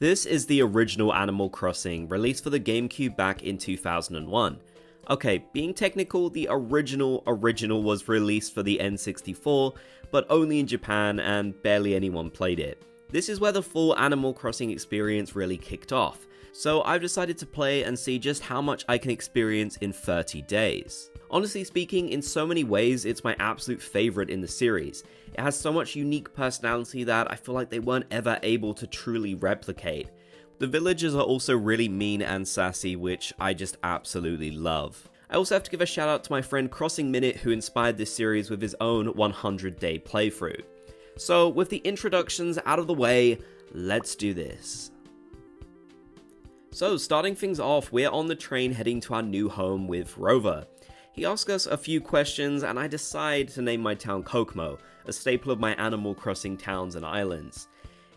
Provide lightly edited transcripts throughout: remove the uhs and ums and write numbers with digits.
This is the original Animal Crossing, released for the GameCube back in 2001. Okay, being technical, the original was released for the N64, but only in Japan and barely anyone played it. This is where the full Animal Crossing experience really kicked off, so I've decided to play and see just how much I can experience in 30 days. Honestly speaking, in so many ways, it's my absolute favorite in the series. It has so much unique personality that I feel like they weren't ever able to truly replicate. The villagers are also really mean and sassy, which I just absolutely love. I also have to give a shout out to my friend Crossing Minute, who inspired this series with his own 100-day playthrough. So with the introductions out of the way, let's do this. So starting things off, we're on the train heading to our new home with Rover. He asks us a few questions and I decide to name my town Kokomo, a staple of my Animal Crossing towns and islands.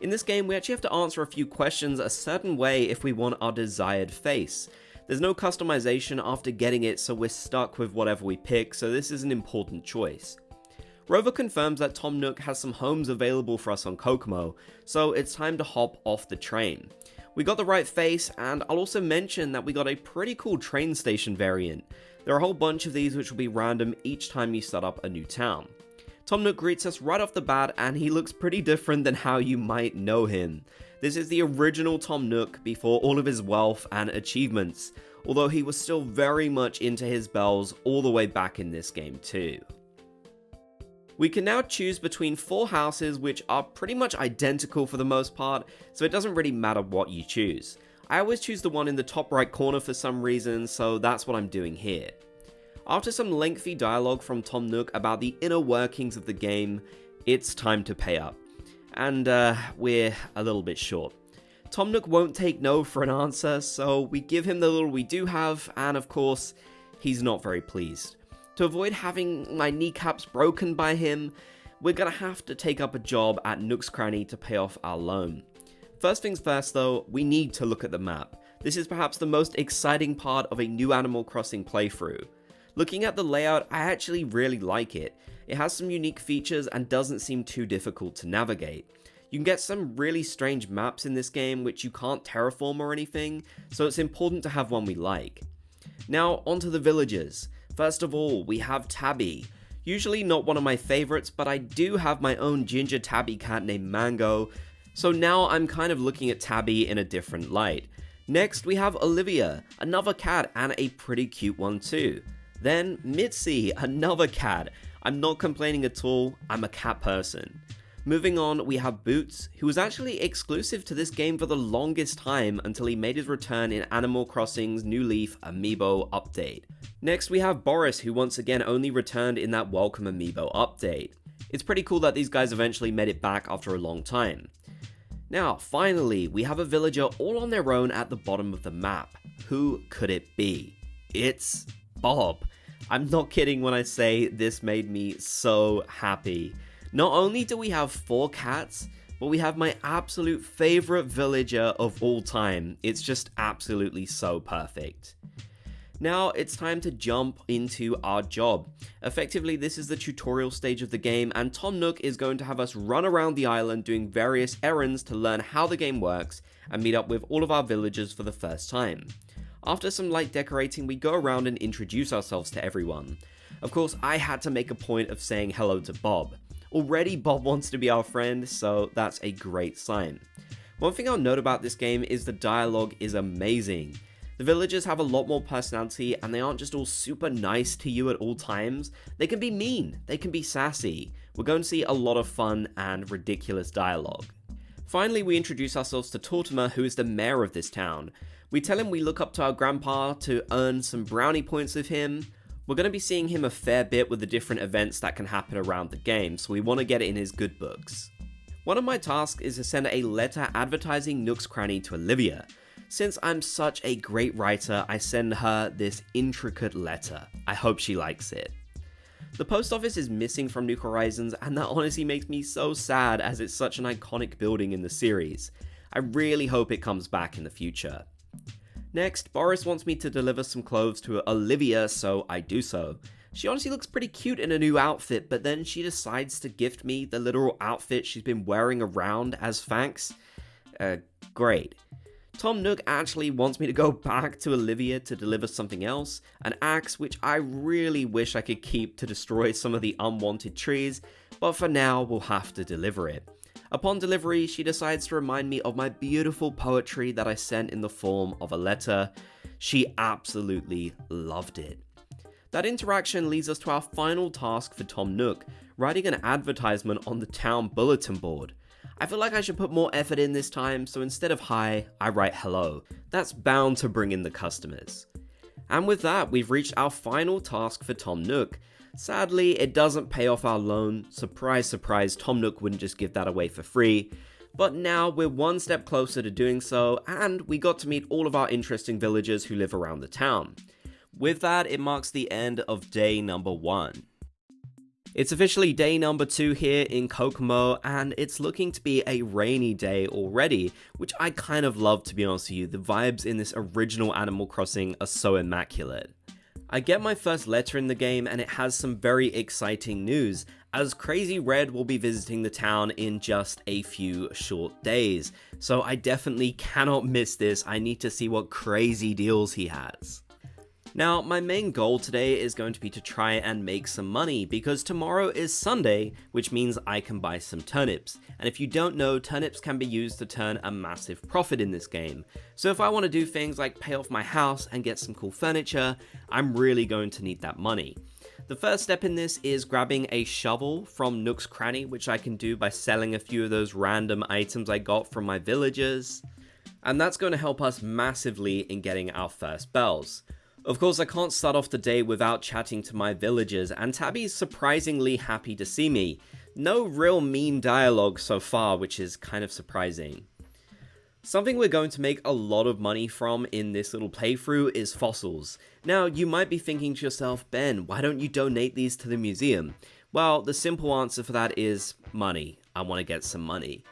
In this game, we actually have to answer a few questions a certain way if we want our desired face. There's no customization after getting it, so we're stuck with whatever we pick, so this is an important choice. Rover confirms that Tom Nook has some homes available for us on Kokomo, so it's time to hop off the train. We got the right face, and I'll also mention that we got a pretty cool train station variant. There are a whole bunch of these which will be random each time you start up a new town. Tom Nook greets us right off the bat and he looks pretty different than how you might know him. This is the original Tom Nook before all of his wealth and achievements, although he was still very much into his bells all the way back in this game too. We can now choose between 4 houses which are pretty much identical for the most part, so it doesn't really matter what you choose. I always choose the one in the top right corner for some reason, so that's what I'm doing here. After some lengthy dialogue from Tom Nook about the inner workings of the game, it's time to pay up. And we're a little bit short. Tom Nook won't take no for an answer, so we give him the little we do have, and of course, he's not very pleased. To avoid having my kneecaps broken by him, we're gonna have to take up a job at Nook's Cranny to pay off our loan. First things first though, we need to look at the map. This is perhaps the most exciting part of a new Animal Crossing playthrough. Looking at the layout, I actually really like it. It has some unique features and doesn't seem too difficult to navigate. You can get some really strange maps in this game which you can't terraform or anything, so it's important to have one we like. Now onto the villagers. First of all, we have Tabby. Usually not one of my favorites, but I do have my own ginger tabby cat named Mango, so now I'm kind of looking at Tabby in a different light. Next we have Olivia, another cat and a pretty cute one too. Then Mitzi, another cat. I'm not complaining at all, I'm a cat person. Moving on, we have Boots, who was actually exclusive to this game for the longest time until he made his return in Animal Crossing's New Leaf Amiibo update. Next we have Boris, who once again only returned in that Welcome Amiibo update. It's pretty cool that these guys eventually made it back after a long time. Now, finally, we have a villager all on their own at the bottom of the map. Who could it be? It's Bob. I'm not kidding when I say this made me so happy. Not only do we have 4 cats, but we have my absolute favorite villager of all time. It's just absolutely so perfect. Now it's time to jump into our job. Effectively, this is the tutorial stage of the game, and Tom Nook is going to have us run around the island doing various errands to learn how the game works and meet up with all of our villagers for the first time. After some light decorating, we go around and introduce ourselves to everyone. Of course, I had to make a point of saying hello to Bob. Already Bob wants to be our friend, so that's a great sign. One thing I'll note about this game is the dialogue is amazing. The villagers have a lot more personality and they aren't just all super nice to you at all times. They can be mean, they can be sassy. We're going to see a lot of fun and ridiculous dialogue. Finally, we introduce ourselves to Tortimer, who is the mayor of this town. We tell him we look up to our grandpa to earn some brownie points with him. We're going to be seeing him a fair bit with the different events that can happen around the game, so we want to get it in his good books. One of my tasks is to send a letter advertising Nook's Cranny to Olivia. Since I'm such a great writer, I send her this intricate letter. I hope she likes it. The post office is missing from New Horizons, and that honestly makes me so sad as it's such an iconic building in the series. I really hope it comes back in the future. Next, Boris wants me to deliver some clothes to Olivia, so I do so. She honestly looks pretty cute in a new outfit, but then she decides to gift me the literal outfit she's been wearing around as thanks. Uh, Great. Tom Nook actually wants me to go back to Olivia to deliver something else, an axe which I really wish I could keep to destroy some of the unwanted trees, but for now we'll have to deliver it. Upon delivery, she decides to remind me of my beautiful poetry that I sent in the form of a letter. She absolutely loved it. That interaction leads us to our final task for Tom Nook, writing an advertisement on the town bulletin board. I feel like I should put more effort in this time, so instead of hi, I write hello. That's bound to bring in the customers. And with that, we've reached our final task for Tom Nook. Sadly, it doesn't pay off our loan. Surprise, surprise, Tom Nook wouldn't just give that away for free. But now we're one step closer to doing so, and we got to meet all of our interesting villagers who live around the town. With that, it marks the end of day number 1. It's officially day number 2 here in Kokomo, and it's looking to be a rainy day already, which I kind of love, to be honest with you. The vibes in this original Animal Crossing are so immaculate. I get my first letter in the game, and it has some very exciting news, as Crazy Red will be visiting the town in just a few short days. So I definitely cannot miss this. I need to see what crazy deals he has. Now, my main goal today is going to be to try and make some money, because tomorrow is Sunday, which means I can buy some turnips. And if you don't know, turnips can be used to turn a massive profit in this game. So if I want to do things like pay off my house and get some cool furniture, I'm really going to need that money. The first step in this is grabbing a shovel from Nook's Cranny, which I can do by selling a few of those random items I got from my villagers. And that's going to help us massively in getting our first bells. Of course, I can't start off the day without chatting to my villagers, and Tabby's surprisingly happy to see me. No real mean dialogue so far, which is kind of surprising. Something we're going to make a lot of money from in this little playthrough is fossils. Now, you might be thinking to yourself, Ben, why don't you donate these to the museum? Well, the simple answer for that is money. I want to get some money.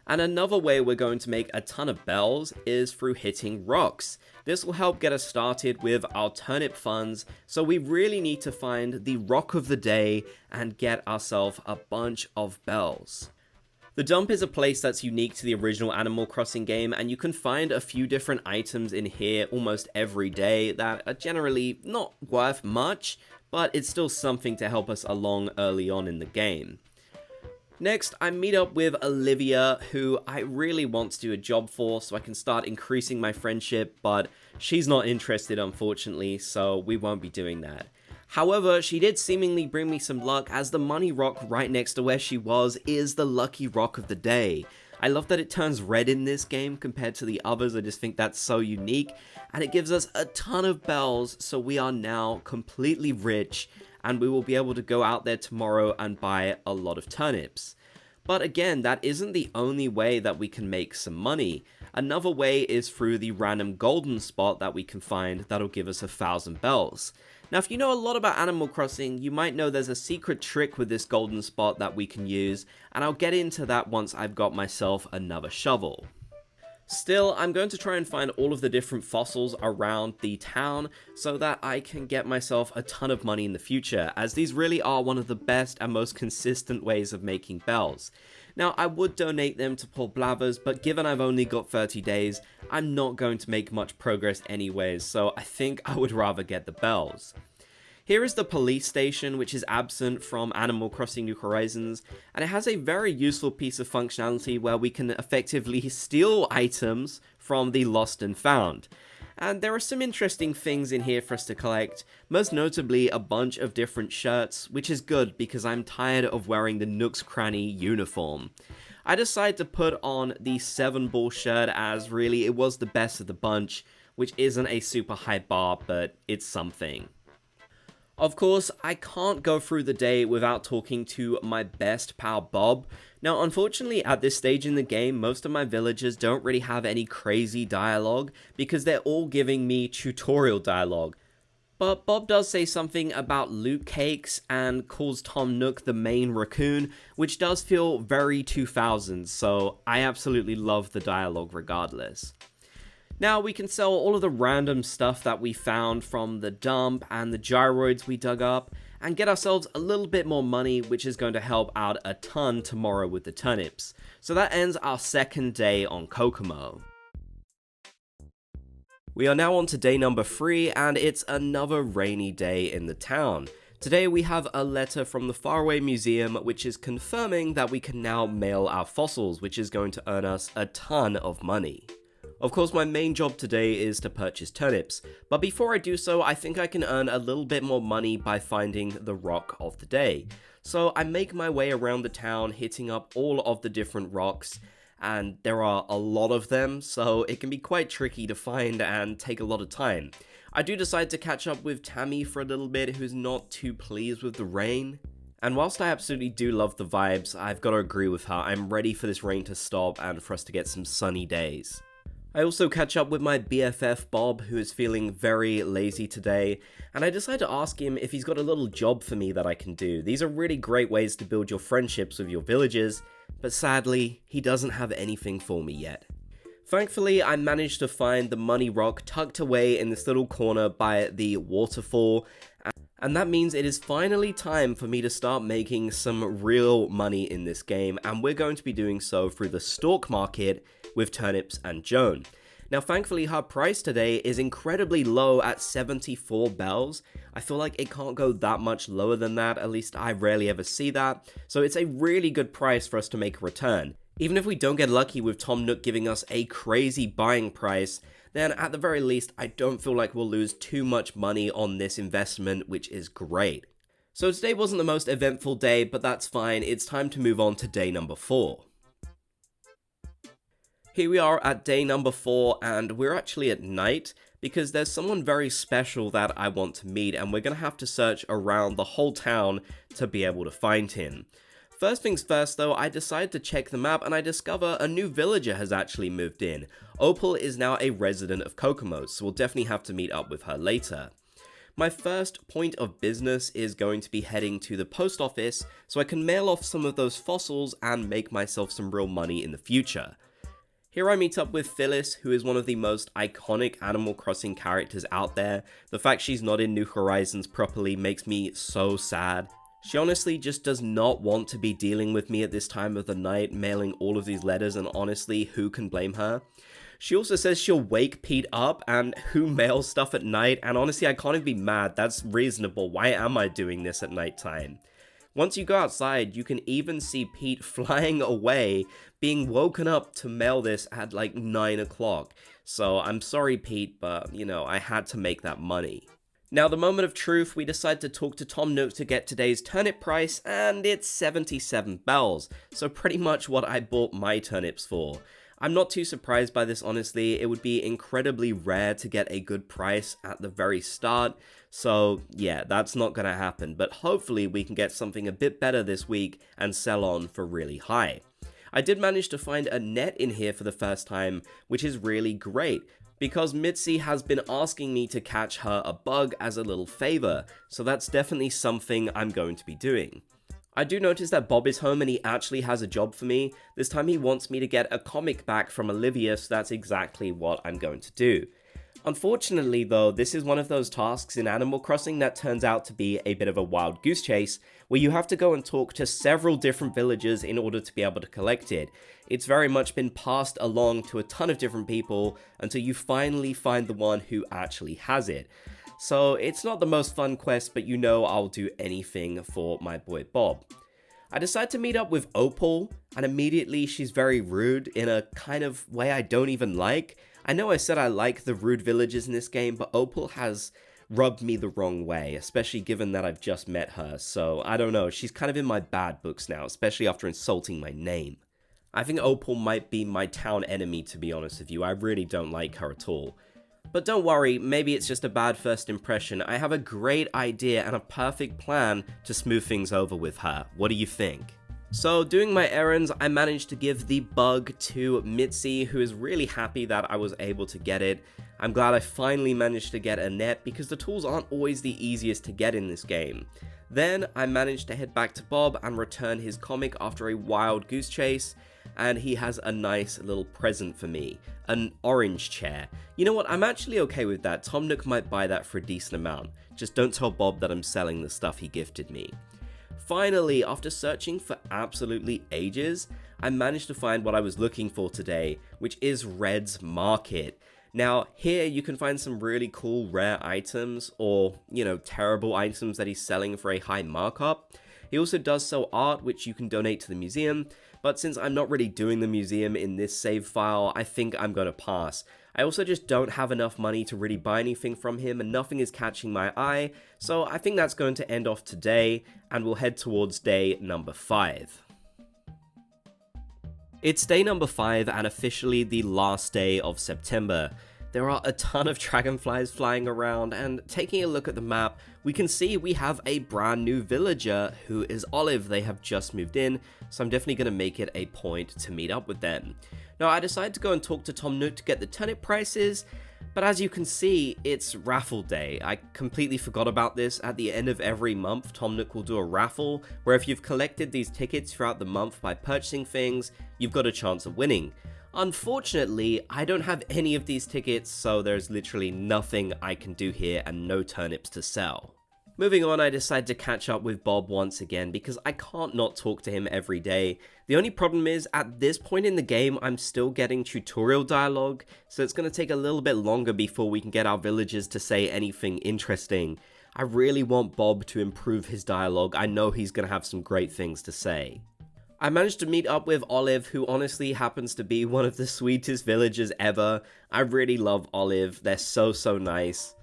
And another way we're going to make a ton of bells is through hitting rocks. This will help get us started with our turnip funds, so we really need to find the rock of the day and get ourselves a bunch of bells. The dump is a place that's unique to the original Animal Crossing game, and you can find a few different items in here almost every day that are generally not worth much, but it's still something to help us along early on in the game. Next, I meet up with Olivia, who I really want to do a job for so I can start increasing my friendship, but she's not interested, unfortunately, so we won't be doing that. However, she did seemingly bring me some luck, as the money rock right next to where she was is the lucky rock of the day. I love that it turns red in this game compared to the others. I just think that's so unique, and it gives us a ton of bells, so we are now completely rich, and we will be able to go out there tomorrow and buy a lot of turnips. But again, that isn't the only way that we can make some money. Another way is through the random golden spot that we can find that'll give us 1,000 bells. Now, if you know a lot about Animal Crossing, you might know there's a secret trick with this golden spot that we can use, and I'll get into that once I've got myself another shovel. Still, I'm going to try and find all of the different fossils around the town so that I can get myself a ton of money in the future, as these really are one of the best and most consistent ways of making bells. Now, I would donate them to Paul Blathers, but given I've only got 30 days, I'm not going to make much progress anyways, so I think I would rather get the bells. Here is the police station, which is absent from Animal Crossing New Horizons, and it has a very useful piece of functionality where we can effectively steal items from the lost and found. And there are some interesting things in here for us to collect, most notably a bunch of different shirts, which is good because I'm tired of wearing the Nook's Cranny uniform. I decided to put on the 7 ball shirt as really it was the best of the bunch, which isn't a super high bar, but it's something. Of course, I can't go through the day without talking to my best pal Bob. Now, unfortunately, at this stage in the game, most of my villagers don't really have any crazy dialogue because they're all giving me tutorial dialogue. But Bob does say something about loot cakes and calls Tom Nook the main raccoon, which does feel very 2000s, so I absolutely love the dialogue regardless. Now, we can sell all of the random stuff that we found from the dump and the gyroids we dug up, and get ourselves a little bit more money, which is going to help out a ton tomorrow with the turnips. So that ends our second day on Kokomo. We are now on to day number 3, and it's another rainy day in the town. Today we have a letter from the Faraway Museum which is confirming that we can now mail our fossils, which is going to earn us a ton of money. Of course, my main job today is to purchase turnips, but before I do so, I think I can earn a little bit more money by finding the rock of the day. So I make my way around the town, hitting up all of the different rocks, and there are a lot of them, so it can be quite tricky to find and take a lot of time. I do decide to catch up with Tammy for a little bit, who's not too pleased with the rain. And whilst I absolutely do love the vibes, I've got to agree with her. I'm ready for this rain to stop and for us to get some sunny days. I also catch up with my BFF Bob, who is feeling very lazy today, and I decide to ask him if he's got a little job for me that I can do. These are really great ways to build your friendships with your villagers, but sadly, he doesn't have anything for me yet. Thankfully, I managed to find the money rock tucked away in this little corner by the waterfall, and that means it is finally time for me to start making some real money in this game, and we're going to be doing so through the stock market with Turnips and Joan. Now, thankfully, her price today is incredibly low at 74 bells. I feel like it can't go that much lower than that, at least I rarely ever see that, so it's a really good price for us to make a return. Even if we don't get lucky with Tom Nook giving us a crazy buying price, then at the very least, I don't feel like we'll lose too much money on this investment, which is great. So today wasn't the most eventful day, but that's fine. It's time to move on to day number 4. Here we are at day number 4, and we're actually at night, because there's someone very special that I want to meet, and we're going to have to search around the whole town to be able to find him. First things first though, I decide to check the map and I discover a new villager has actually moved in. Opal is now a resident of Kokomo, so we'll definitely have to meet up with her later. My first point of business is going to be heading to the post office so I can mail off some of those fossils and make myself some real money in the future. Here I meet up with Phyllis, who is one of the most iconic Animal Crossing characters out there. The fact she's not in New Horizons properly makes me so sad. She honestly just does not want to be dealing with me at this time of the night, mailing all of these letters, and honestly, who can blame her? She also says she'll wake Pete up, and who mails stuff at night? And honestly, I can't even be mad. That's reasonable. Why am I doing this at nighttime? Once you go outside, you can even see Pete flying away, being woken up to mail this at like 9 o'clock. So I'm sorry, Pete, but you know, I had to make that money. Now, the moment of truth, we decide to talk to Tom Nook to get today's turnip price, and it's 77 bells, so pretty much what I bought my turnips for. I'm not too surprised by this, honestly. It would be incredibly rare to get a good price at the very start, so yeah, that's not gonna happen, but hopefully we can get something a bit better this week and sell on for really high. I did manage to find a net in here for the first time, which is really great, because Mitzi has been asking me to catch her a bug as a little favor, so that's definitely something I'm going to be doing. I do notice that Bob is home and he actually has a job for me. This time he wants me to get a comic back from Olivia, so that's exactly what I'm going to do. Unfortunately though, this is one of those tasks in Animal Crossing that turns out to be a bit of a wild goose chase, where you have to go and talk to several different villagers in order to be able to collect it. It's very much been passed along to a ton of different people until you finally find the one who actually has it. So it's not the most fun quest, but you know I'll do anything for my boy Bob. I decide to meet up with Opal, and immediately she's very rude in a kind of way I don't even like. I know I said I like the rude villagers in this game, but Opal has rubbed me the wrong way, especially given that I've just met her, so I don't know, she's kind of in my bad books now, especially after insulting my name. I think Opal might be my town enemy, to be honest with you. I really don't like her at all. But don't worry, maybe it's just a bad first impression. I have a great idea and a perfect plan to smooth things over with her. What do you think? So, doing my errands, I managed to give the bug to Mitzi, who is really happy that I was able to get it. I'm glad I finally managed to get a net, because the tools aren't always the easiest to get in this game. Then, I managed to head back to Bob and return his comic after a wild goose chase, and he has a nice little present for me, an orange chair. You know what, I'm actually okay with that. Tom Nook might buy that for a decent amount. Just don't tell Bob that I'm selling the stuff he gifted me. Finally, after searching for absolutely ages, I managed to find what I was looking for today, which is Red's Market. Now, here you can find some really cool rare items, or, terrible items that he's selling for a high markup. He also does sell art, which you can donate to the museum, but since I'm not really doing the museum in this save file, I think I'm going to pass. I also just don't have enough money to really buy anything from him, and nothing is catching my eye, so I think that's going to end off today, and we'll head towards day number 5. It's day number 5 and officially the last day of September. There are a ton of dragonflies flying around, and taking a look at the map, we can see we have a brand new villager who is Olive. They have just moved in, so I'm definitely going to make it a point to meet up with them. Now, I decided to go and talk to Tom Nook to get the turnip prices, but as you can see, it's raffle day. I completely forgot about this. At the end of every month, Tom Nook will do a raffle, where if you've collected these tickets throughout the month by purchasing things, you've got a chance of winning. Unfortunately, I don't have any of these tickets, so there's literally nothing I can do here and no turnips to sell. Moving on, I decided to catch up with Bob once again because I can't not talk to him every day. The only problem is, at this point in the game, I'm still getting tutorial dialogue, so it's going to take a little bit longer before we can get our villagers to say anything interesting. I really want Bob to improve his dialogue. I know he's going to have some great things to say. I managed to meet up with Olive, who honestly happens to be one of the sweetest villagers ever. I really love Olive. They're so nice.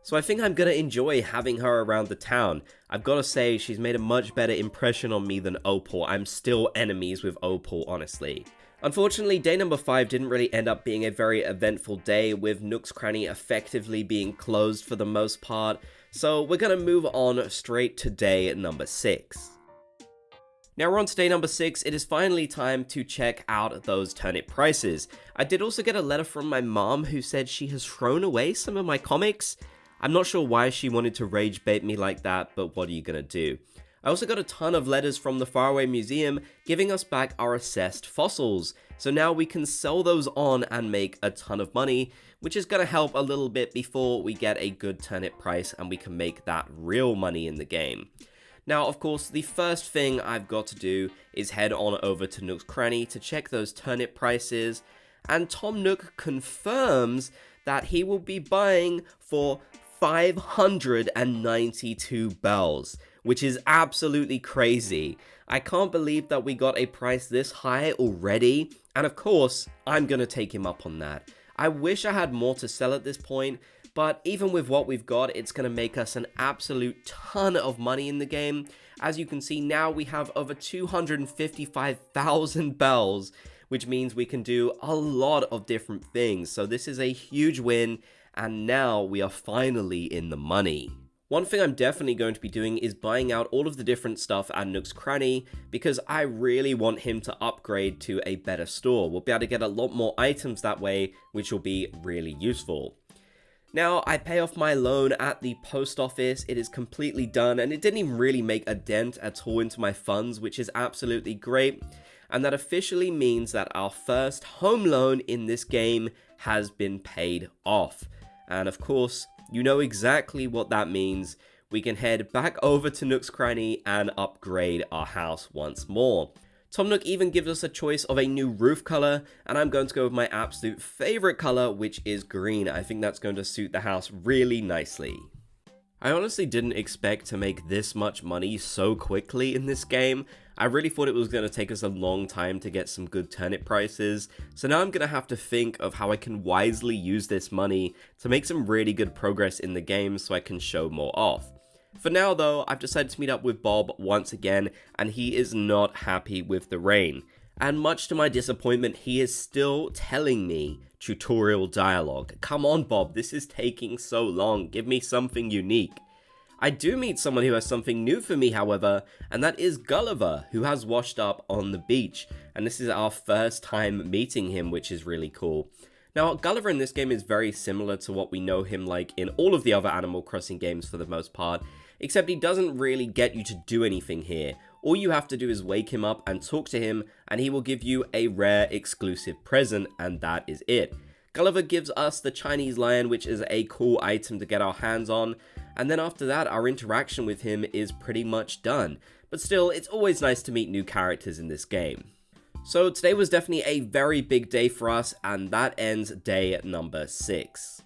So I think I'm going to enjoy having her around the town. I've got to say, she's made a much better impression on me than Opal. I'm still enemies with Opal, honestly. Unfortunately, day number 5 didn't really end up being a very eventful day, with Nook's Cranny effectively being closed for the most part. So we're going to move on straight to day number 6. Now we're on to day number 6, it is finally time to check out those turnip prices. I did also get a letter from my mom who said she has thrown away some of my comics. I'm not sure why she wanted to rage bait me like that, but what are you gonna do? I also got a ton of letters from the Faraway Museum giving us back our assessed fossils. So now we can sell those on and make a ton of money, which is gonna help a little bit before we get a good turnip price and we can make that real money in the game. Now, of course, the first thing I've got to do is head on over to Nook's Cranny to check those turnip prices, and Tom Nook confirms that he will be buying for 592 bells, which is absolutely crazy. I can't believe that we got a price this high already, and of course, I'm gonna take him up on that. I wish I had more to sell at this point, but even with what we've got, it's going to make us an absolute ton of money in the game. As you can see now, we have over 255,000 bells, which means we can do a lot of different things. So this is a huge win, and now we are finally in the money. One thing I'm definitely going to be doing is buying out all of the different stuff at Nook's Cranny, because I really want him to upgrade to a better store. We'll be able to get a lot more items that way, which will be really useful. Now, I pay off my loan at the post office. It is completely done, and it didn't even really make a dent at all into my funds, which is absolutely great. And that officially means that our first home loan in this game has been paid off. And of course, you know exactly what that means. We can head back over to Nook's Cranny and upgrade our house once more. Tom Nook even gives us a choice of a new roof color, and I'm going to go with my absolute favorite color, which is green. I think that's going to suit the house really nicely. I honestly didn't expect to make this much money so quickly in this game. I really thought it was going to take us a long time to get some good turnip prices, so now I'm going to have to think of how I can wisely use this money to make some really good progress in the game so I can show more off. For now though, I've decided to meet up with Bob once again, and he is not happy with the rain. And much to my disappointment, he is still telling me tutorial dialogue. Come on Bob, this is taking so long, give me something unique. I do meet someone who has something new for me, however, and that is Gulliver, who has washed up on the beach. And this is our first time meeting him, which is really cool. Now, Gulliver in this game is very similar to what we know him like in all of the other Animal Crossing games for the most part, except he doesn't really get you to do anything here. all you have to do is wake him up and talk to him, and he will give you a rare exclusive present, and that is it. Gulliver gives us the Chinese lion, which is a cool item to get our hands on, and then after that our interaction with him is pretty much done. But still, it's always nice to meet new characters in this game. So today was definitely a very big day for us, and that ends day number 6.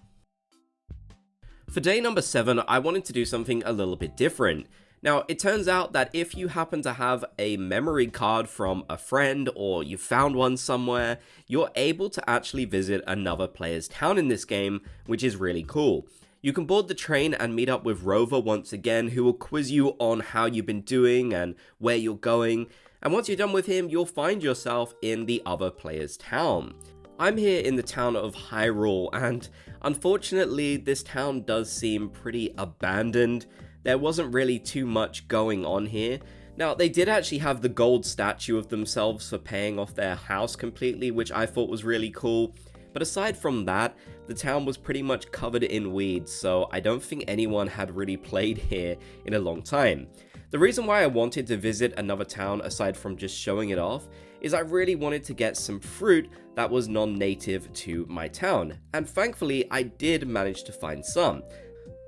For day number 7, I wanted to do something a little bit different. Now, it turns out that if you happen to have a memory card from a friend or you found one somewhere, you're able to actually visit another player's town in this game, which is really cool. You can board the train and meet up with Rover once again, who will quiz you on how you've been doing and where you're going. And once you're done with him, you'll find yourself in the other player's town. I'm here in the town of Hyrule, and unfortunately, this town does seem pretty abandoned. There wasn't really too much going on here. Now, they did actually have the gold statue of themselves for paying off their house completely, which I thought was really cool. But aside from that, the town was pretty much covered in weeds, so I don't think anyone had really played here in a long time. The reason why I wanted to visit another town aside from just showing it off is I really wanted to get some fruit that was non-native to my town, and thankfully I did manage to find some.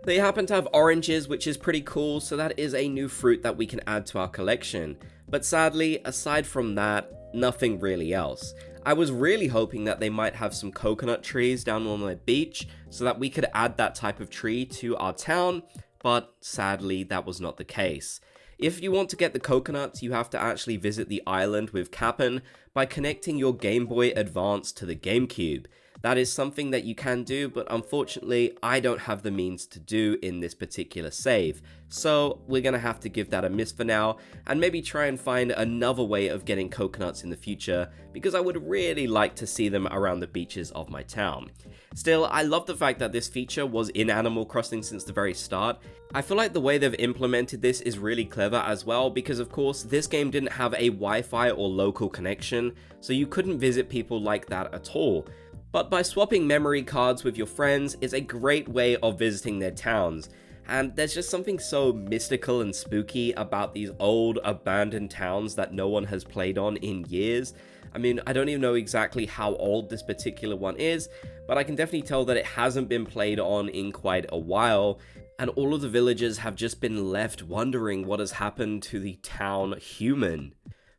They happen to have oranges, which is pretty cool, so that is a new fruit that we can add to our collection. But sadly, aside from that, nothing really else. I was really hoping that they might have some coconut trees down on the beach, so that we could add that type of tree to our town, but sadly that was not the case. If you want to get the coconuts, you have to actually visit the island with Cap'n by connecting your Game Boy Advance to the GameCube. That is something that you can do, but unfortunately, I don't have the means to do in this particular save. So we're gonna have to give that a miss for now, and maybe try and find another way of getting coconuts in the future, because I would really like to see them around the beaches of my town. Still, I love the fact that this feature was in Animal Crossing since the very start. I feel like the way they've implemented this is really clever as well, because of course, this game didn't have a Wi-Fi or local connection, so you couldn't visit people like that at all. But by swapping memory cards with your friends is a great way of visiting their towns, and there's just something so mystical and spooky about these old abandoned towns that no one has played on in years. I mean, I don't even know exactly how old this particular one is, but I can definitely tell that it hasn't been played on in quite a while, and all of the villagers have just been left wondering what has happened to the town human.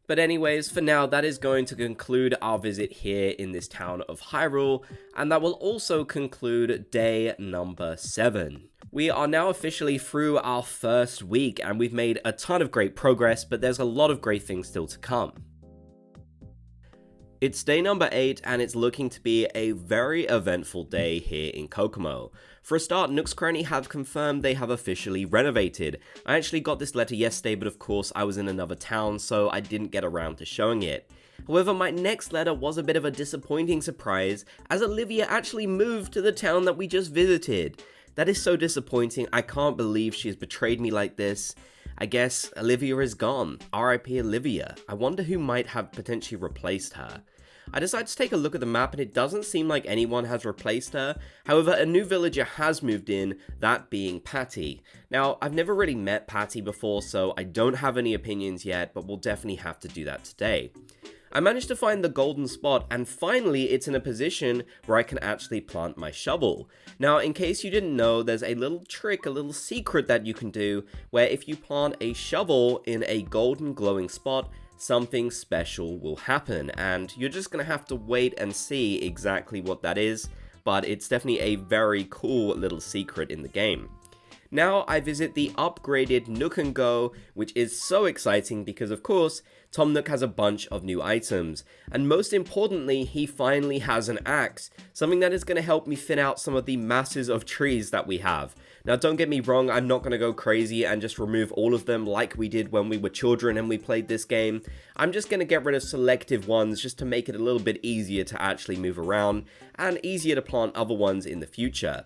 But anyways, for now, that is going to conclude our visit here in this town of Hyrule, and that will also conclude day number 7. We are now officially through our first week, and we've made a ton of great progress, but there's a lot of great things still to come. It's day number 8, and it's looking to be a very eventful day here in Kokomo. For a start, Nook's Cranny have confirmed they have officially renovated. I actually got this letter yesterday, but of course I was in another town, so I didn't get around to showing it. However, my next letter was a bit of a disappointing surprise, as Olivia actually moved to the town that we just visited. That is so disappointing. I can't believe she has betrayed me like this. I guess Olivia is gone. RIP Olivia. I wonder who might have potentially replaced her. I decided to take a look at the map, and it doesn't seem like anyone has replaced her. However, a new villager has moved in, that being Patty. Now, I've never really met Patty before, so I don't have any opinions yet, but we'll definitely have to do that today. I managed to find the golden spot, and finally it's in a position where I can actually plant my shovel. Now, in case you didn't know, there's a little trick, a little secret that you can do, where if you plant a shovel in a golden glowing spot, something special will happen, and you're just gonna have to wait and see exactly what that is, but it's definitely a very cool little secret in the game. Now I visit the upgraded Nook & Go, which is so exciting because of course, Tom Nook has a bunch of new items, and most importantly, he finally has an axe, something that is going to help me thin out some of the masses of trees that we have. Now don't get me wrong, I'm not going to go crazy and just remove all of them like we did when we were children and we played this game. I'm just going to get rid of selective ones just to make it a little bit easier to actually move around, and easier to plant other ones in the future.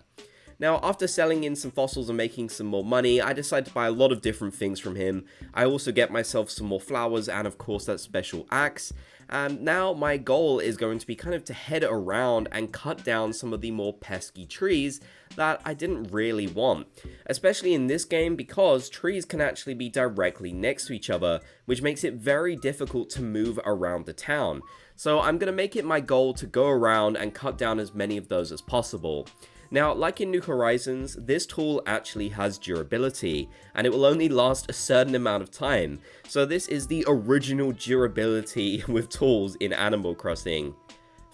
Now, after selling in some fossils and making some more money, I decided to buy a lot of different things from him. I also get myself some more flowers and of course that special axe. and now my goal is going to be kind of to head around and cut down some of the more pesky trees that I didn't really want, especially in this game because trees can actually be directly next to each other, which makes it very difficult to move around the town. So I'm going to make it my goal to go around and cut down as many of those as possible. Now, like in New Horizons, this tool actually has durability, and it will only last a certain amount of time, so this is the original durability with tools in Animal Crossing.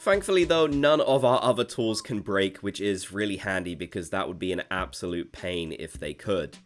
Thankfully though, none of our other tools can break, which is really handy because that would be an absolute pain if they could.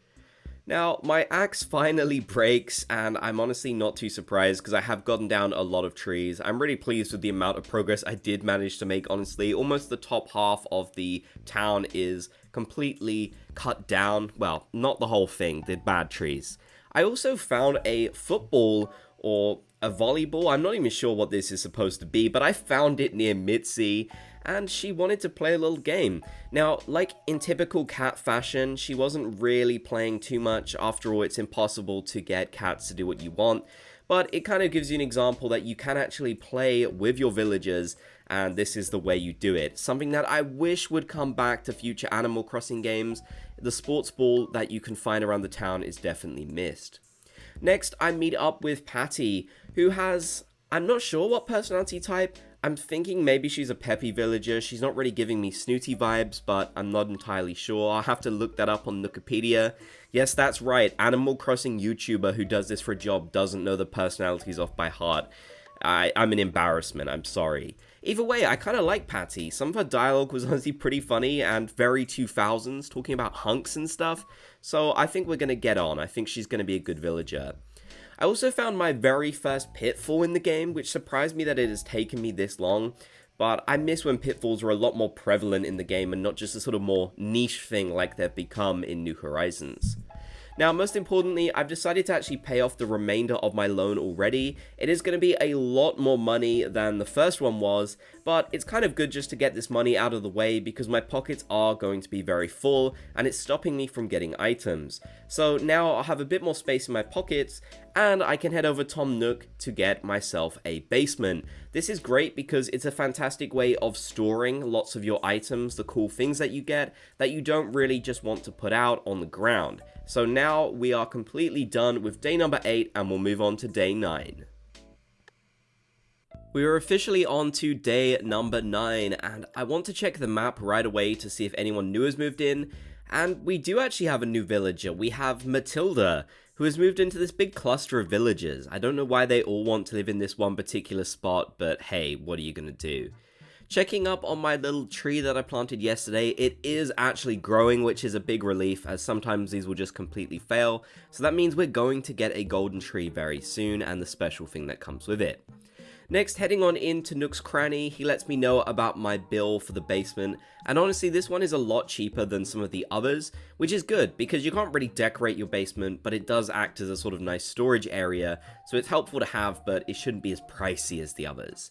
Now, my axe finally breaks, and I'm honestly not too surprised because I have gotten down a lot of trees. I'm really pleased with the amount of progress I did manage to make, honestly. Almost the top half of the town is completely cut down. Well, not the whole thing, the bad trees. I also found a football or a volleyball. I'm not even sure what this is supposed to be, but I found it near Mitzi, and she wanted to play a little game. Now, like in typical cat fashion, she wasn't really playing too much. After all, it's impossible to get cats to do what you want, but it kind of gives you an example that you can actually play with your villagers, and this is the way you do it. Something that I wish would come back to future Animal Crossing games. The sports ball that you can find around the town is definitely missed. Next, I meet up with Patty, who has, I'm not sure what personality type. I'm thinking maybe she's a peppy villager. She's not really giving me snooty vibes, but I'm not entirely sure. I'll have to look that up on Wikipedia. Yes, that's right. Animal Crossing YouTuber who does this for a job doesn't know the personalities off by heart. I'm an embarrassment. I'm sorry. Either way, I kind of like Patty. Some of her dialogue was honestly pretty funny and very 2000s, talking about hunks and stuff. So I think we're going to get on. I think she's going to be a good villager. I also found my very first pitfall in the game, which surprised me that it has taken me this long, but I miss when pitfalls were a lot more prevalent in the game and not just a sort of more niche thing like they've become in New Horizons. Now, most importantly, I've decided to actually pay off the remainder of my loan already. It is going to be a lot more money than the first one was, but it's kind of good just to get this money out of the way because my pockets are going to be very full and it's stopping me from getting items. So now I'll have a bit more space in my pockets and I can head over Tom Nook to get myself a basement. This is great because it's a fantastic way of storing lots of your items, the cool things that you get that you don't really just want to put out on the ground. So now we are completely done with day number 8 and we'll move on to day 9. We are officially on to day number 9 and I want to check the map right away to see if anyone new has moved in. And we do actually have a new villager. We have Matilda, who has moved into this big cluster of villagers. I don't know why they all want to live in this one particular spot, but hey, what are you gonna do? Checking up on my little tree that I planted yesterday, it is actually growing, which is a big relief as sometimes these will just completely fail. So that means we're going to get a golden tree very soon and the special thing that comes with it. Next, heading on into Nook's Cranny, he lets me know about my bill for the basement, and honestly this one is a lot cheaper than some of the others, which is good because you can't really decorate your basement, but it does act as a sort of nice storage area, so it's helpful to have, but it shouldn't be as pricey as the others.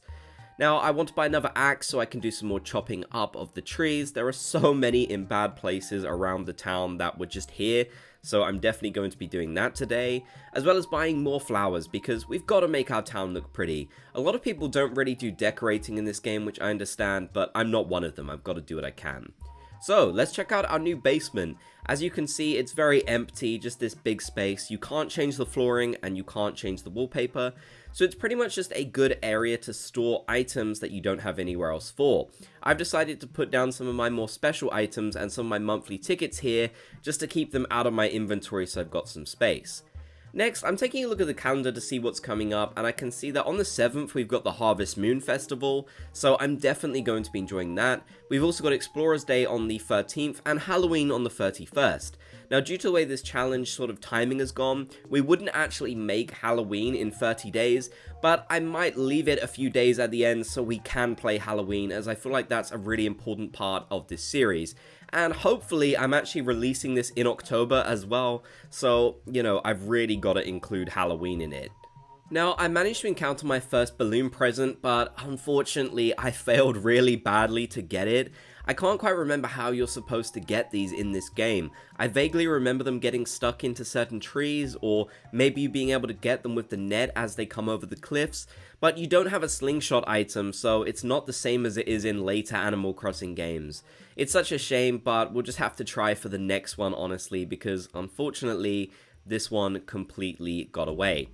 Now, I want to buy another axe so I can do some more chopping up of the trees. There are so many in bad places around the town that were just here, so I'm definitely going to be doing that today, as well as buying more flowers because we've got to make our town look pretty. A lot of people don't really do decorating in this game, which I understand, but I'm not one of them. I've got to do what I can. So, let's check out our new basement. As you can see, it's very empty, just this big space. You can't change the flooring and you can't change the wallpaper. So it's pretty much just a good area to store items that you don't have anywhere else for. I've decided to put down some of my more special items and some of my monthly tickets here, just to keep them out of my inventory so I've got some space. Next, I'm taking a look at the calendar to see what's coming up, and I can see that on the 7th we've got the Harvest Moon Festival, so I'm definitely going to be enjoying that. We've also got Explorer's Day on the 13th, and Halloween on the 31st. Now, due to the way this challenge sort of timing has gone, we wouldn't actually make Halloween in 30 days, but I might leave it a few days at the end so we can play Halloween, as I feel like that's a really important part of this series. And hopefully I'm actually releasing this in October as well, so, you know, I've really got to include Halloween in it. Now, I managed to encounter my first balloon present, but unfortunately I failed really badly to get it. I can't quite remember how you're supposed to get these in this game. I vaguely remember them getting stuck into certain trees, or maybe you being able to get them with the net as they come over the cliffs, but you don't have a slingshot item, so it's not the same as it is in later Animal Crossing games. It's such a shame, but we'll just have to try for the next one, honestly, because unfortunately, this one completely got away.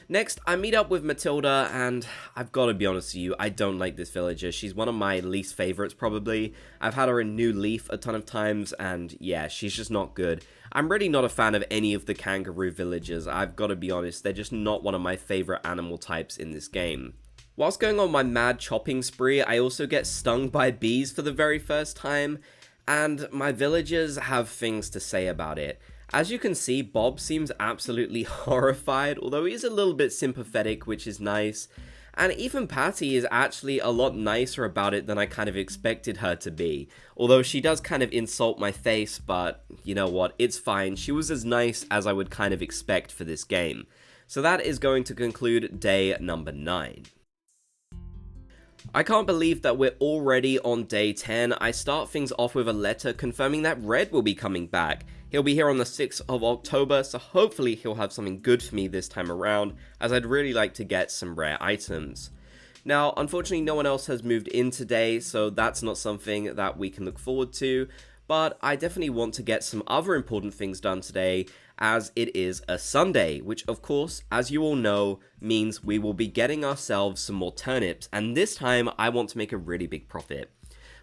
Next, I meet up with Matilda, and I've got to be honest with you, I don't like this villager. She's one of my least favorites, probably. I've had her in New Leaf a ton of times, and yeah, she's just not good. I'm really not a fan of any of the kangaroo villagers. I've got to be honest, they're just not one of my favorite animal types in this game. Whilst going on my mad chopping spree, I also get stung by bees for the very first time, and my villagers have things to say about it. As you can see, Bob seems absolutely horrified, although he is a little bit sympathetic, which is nice. And even Patty is actually a lot nicer about it than I kind of expected her to be. Although she does kind of insult my face, but you know what, it's fine. She was as nice as I would kind of expect for this game. So that is going to conclude day number 9. I can't believe that we're already on day 10. I start things off with a letter confirming that Red will be coming back. He'll be here on the 6th of October, so hopefully he'll have something good for me this time around, as I'd really like to get some rare items. Now, unfortunately no one else has moved in today, so that's not something that we can look forward to, but I definitely want to get some other important things done today, as it is a Sunday, which of course, as you all know, means we will be getting ourselves some more turnips, and this time I want to make a really big profit.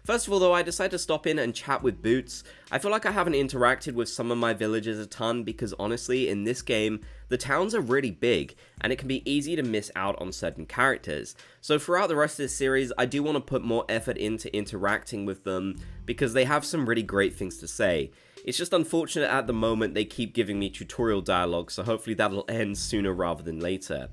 First of all though, I decided to stop in and chat with Boots. I feel like I haven't interacted with some of my villagers a ton because honestly, in this game, the towns are really big, and it can be easy to miss out on certain characters. So throughout the rest of this series, I do want to put more effort into interacting with them because they have some really great things to say. It's just unfortunate at the moment they keep giving me tutorial dialogue, so hopefully that'll end sooner rather than later.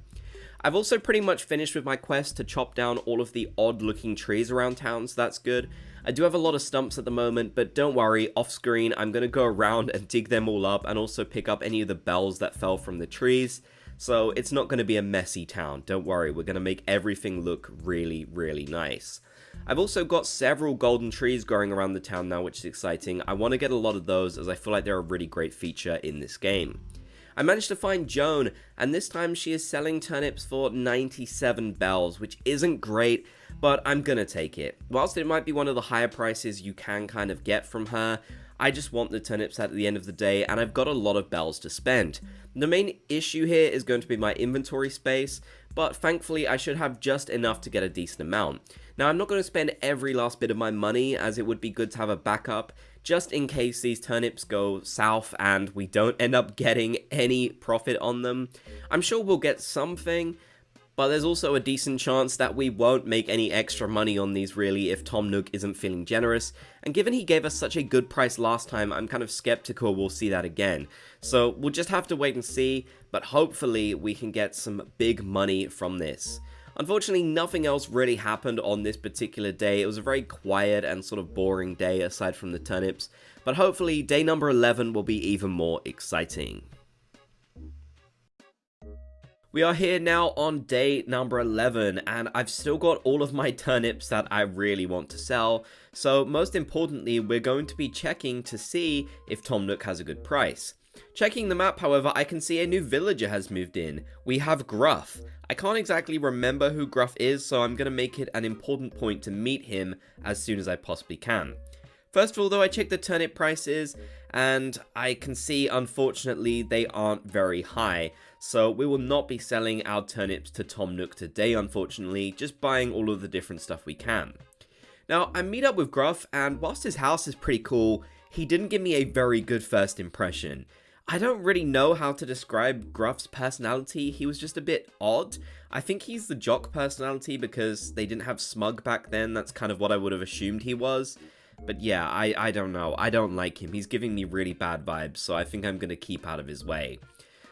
I've also pretty much finished with my quest to chop down all of the odd looking trees around town, so that's good. I do have a lot of stumps at the moment, but don't worry, off screen I'm going to go around and dig them all up and also pick up any of the bells that fell from the trees. So it's not going to be a messy town, don't worry, we're going to make everything look really, really nice. I've also got several golden trees growing around the town now, which is exciting. I want to get a lot of those as I feel like they're a really great feature in this game. I managed to find Joan, and this time she is selling turnips for 97 bells, which isn't great, but I'm gonna take it. Whilst it might be one of the higher prices you can kind of get from her, I just want the turnips at the end of the day, and I've got a lot of bells to spend. The main issue here is going to be my inventory space, but thankfully I should have just enough to get a decent amount. Now I'm not going to spend every last bit of my money, as it would be good to have a backup, just in case these turnips go south and we don't end up getting any profit on them. I'm sure we'll get something, but there's also a decent chance that we won't make any extra money on these really if Tom Nook isn't feeling generous, and given he gave us such a good price last time, I'm kind of skeptical we'll see that again. So we'll just have to wait and see, but hopefully we can get some big money from this. Unfortunately, nothing else really happened on this particular day. It was a very quiet and sort of boring day aside from the turnips, but hopefully day number 11 will be even more exciting. We are here now on day number 11, and I've still got all of my turnips that I really want to sell, so most importantly, we're going to be checking to see if Tom Nook has a good price. Checking the map, however, I can see a new villager has moved in. We have Gruff. I can't exactly remember who Gruff is, so I'm going to make it an important point to meet him as soon as I possibly can. First of all, though, I checked the turnip prices, and I can see, unfortunately, they aren't very high. So we will not be selling our turnips to Tom Nook today, unfortunately, just buying all of the different stuff we can. Now, I meet up with Gruff, and whilst his house is pretty cool, he didn't give me a very good first impression. I don't really know how to describe Gruff's personality. He was just a bit odd. I think he's the jock personality because they didn't have Smug back then. That's kind of what I would have assumed he was. But yeah, I don't know. I don't like him. He's giving me really bad vibes, so I think I'm going to keep out of his way.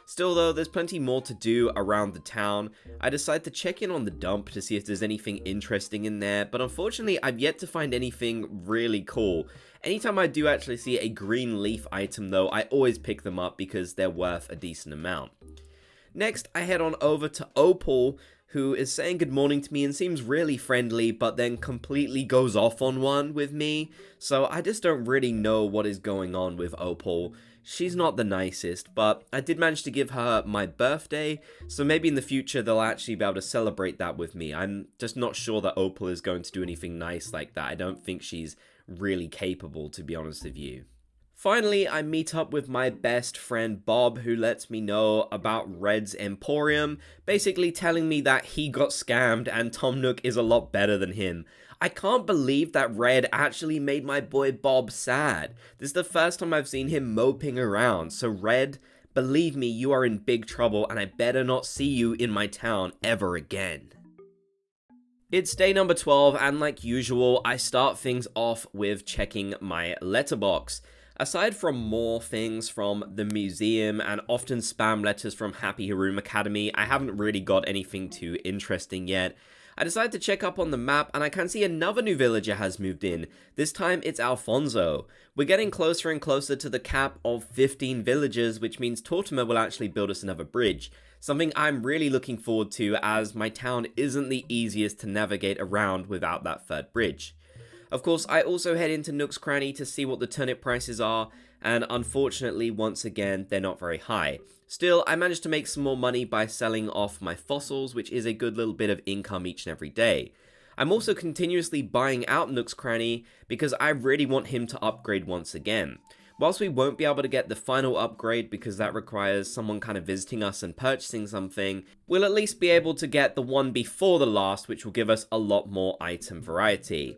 Still though, there's plenty more to do around the town. I decided to check in on the dump to see if there's anything interesting in there, but unfortunately I've yet to find anything really cool. Anytime I do actually see a green leaf item though, I always pick them up because they're worth a decent amount. Next, I head on over to Opal, who is saying good morning to me and seems really friendly, but then completely goes off on one with me. So I just don't really know what is going on with Opal. She's not the nicest, but I did manage to give her my birthday, so maybe in the future they'll actually be able to celebrate that with me. I'm just not sure that Opal is going to do anything nice like that. I don't think she's really capable, to be honest with you. Finally, I meet up with my best friend Bob, who lets me know about Red's Emporium, basically telling me that he got scammed and Tom Nook is a lot better than him. I can't believe that Red actually made my boy Bob sad. This is the first time I've seen him moping around, so Red, believe me, you are in big trouble and I better not see you in my town ever again. It's day number 12, and like usual, I start things off with checking my letterbox. Aside from more things from the museum and often spam letters from Happy Room Academy, I haven't really got anything too interesting yet. I decided to check up on the map and I can see another new villager has moved in. This time it's Alfonso. We're getting closer and closer to the cap of 15 villagers, which means Tortimer will actually build us another bridge. Something I'm really looking forward to, as my town isn't the easiest to navigate around without that third bridge. Of course, I also head into Nook's Cranny to see what the turnip prices are, and unfortunately, once again, they're not very high. Still, I managed to make some more money by selling off my fossils, which is a good little bit of income each and every day. I'm also continuously buying out Nook's Cranny because I really want him to upgrade once again. Whilst we won't be able to get the final upgrade because that requires someone kind of visiting us and purchasing something, we'll at least be able to get the one before the last, which will give us a lot more item variety.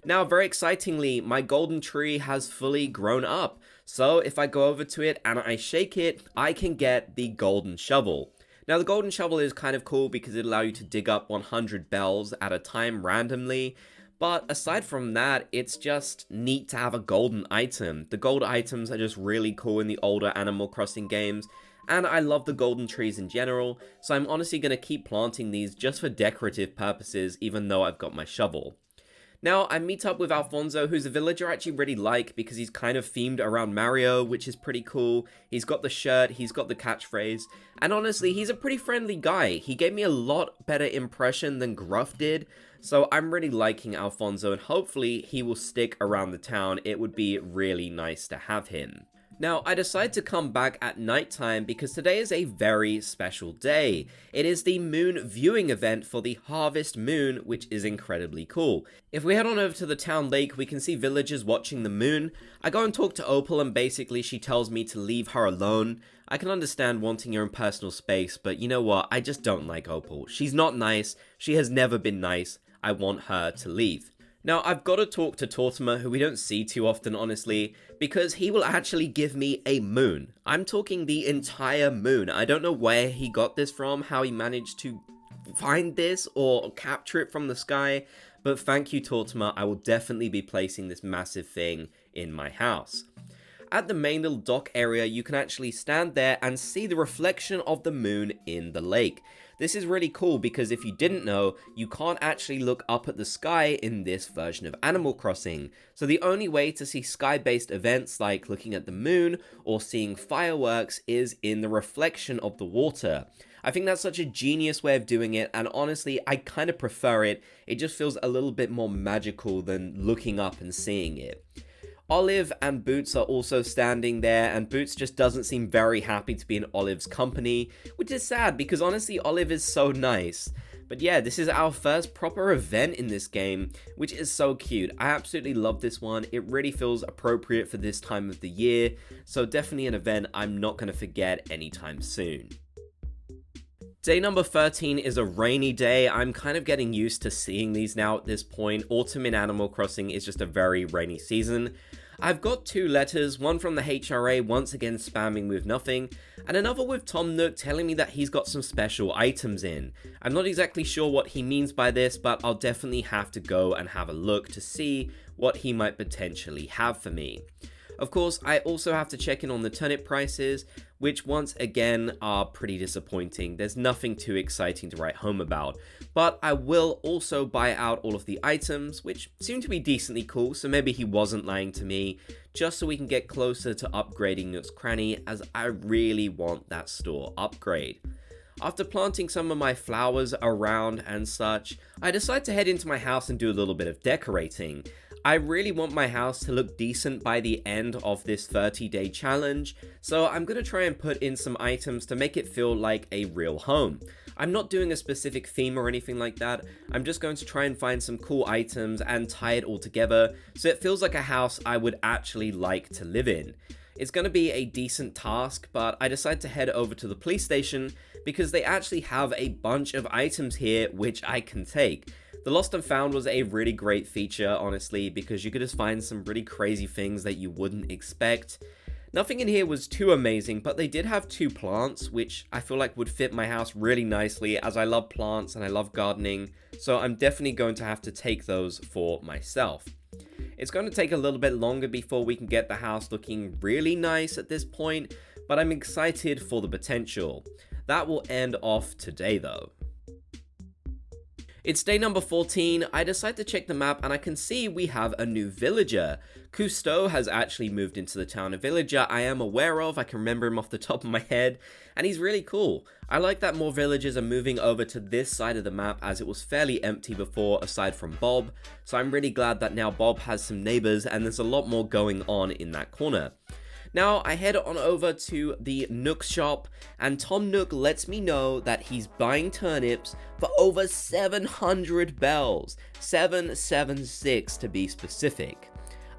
Now, very excitingly, my golden tree has fully grown up, so if I go over to it and I shake it, I can get the golden shovel. Now, the golden shovel is kind of cool because it allows you to dig up 100 bells at a time randomly, but aside from that, it's just neat to have a golden item. The gold items are just really cool in the older Animal Crossing games, and I love the golden trees in general, so I'm honestly going to keep planting these just for decorative purposes, even though I've got my shovel. Now, I meet up with Alfonso, who's a villager I actually really like because he's kind of themed around Mario, which is pretty cool. He's got the shirt, he's got the catchphrase, and honestly, he's a pretty friendly guy. He gave me a lot better impression than Gruff did, so I'm really liking Alfonso, and hopefully he will stick around the town. It would be really nice to have him. Now, I decided to come back at nighttime because today is a very special day. It is the moon viewing event for the harvest moon, which is incredibly cool. If we head on over to the town lake, we can see villagers watching the moon. I go and talk to Opal and basically she tells me to leave her alone. I can understand wanting your own personal space, but you know what? I just don't like Opal. She's not nice. She has never been nice. I want her to leave. Now, I've got to talk to Tortimer, who we don't see too often, honestly, because he will actually give me a moon. I'm talking the entire moon. I don't know where he got this from, how he managed to find this or capture it from the sky, but thank you, Tortimer. I will definitely be placing this massive thing in my house. At the main little dock area, you can actually stand there and see the reflection of the moon in the lake. This is really cool because if you didn't know, you can't actually look up at the sky in this version of Animal Crossing. So the only way to see sky-based events like looking at the moon or seeing fireworks is in the reflection of the water. I think that's such a genius way of doing it, and honestly, I kind of prefer it. It just feels a little bit more magical than looking up and seeing it. Olive and Boots are also standing there, and Boots just doesn't seem very happy to be in Olive's company, which is sad because honestly Olive is so nice. But yeah, this is our first proper event in this game, which is so cute. I absolutely love this one. It really feels appropriate for this time of the year, so definitely an event I'm not going to forget anytime soon. Day number 13 is a rainy day. I'm kind of getting used to seeing these now at this point. Autumn in Animal Crossing is just a very rainy season. I've got two letters, one from the HRA once again spamming with nothing, and another with Tom Nook telling me that he's got some special items in. I'm not exactly sure what he means by this, but I'll definitely have to go and have a look to see what he might potentially have for me. Of course, I also have to check in on the turnip prices, which once again are pretty disappointing. There's nothing too exciting to write home about, but I will also buy out all of the items, which seem to be decently cool, so maybe he wasn't lying to me, just so we can get closer to upgrading Nook's Cranny, as I really want that store upgrade. After planting some of my flowers around and such, I decide to head into my house and do a little bit of decorating. I really want my house to look decent by the end of this 30-day challenge, so I'm going to try and put in some items to make it feel like a real home. I'm not doing a specific theme or anything like that, I'm just going to try and find some cool items and tie it all together so it feels like a house I would actually like to live in. It's going to be a decent task, but I decided to head over to the police station because they actually have a bunch of items here which I can take. The Lost and Found was a really great feature, honestly, because you could just find some really crazy things that you wouldn't expect. Nothing in here was too amazing, but they did have 2 plants, which I feel like would fit my house really nicely, as I love plants and I love gardening, so I'm definitely going to have to take those for myself. It's going to take a little bit longer before we can get the house looking really nice at this point, but I'm excited for the potential. That will end off today though. It's day number 14, I decide to check the map and I can see we have a new villager. Cousteau has actually moved into the town, a villager I am aware of, I can remember him off the top of my head, and he's really cool. I like that more villagers are moving over to this side of the map as it was fairly empty before aside from Bob, so I'm really glad that now Bob has some neighbors and there's a lot more going on in that corner. Now, I head on over to the Nook shop, and Tom Nook lets me know that he's buying turnips for over 700 bells. 776 to be specific.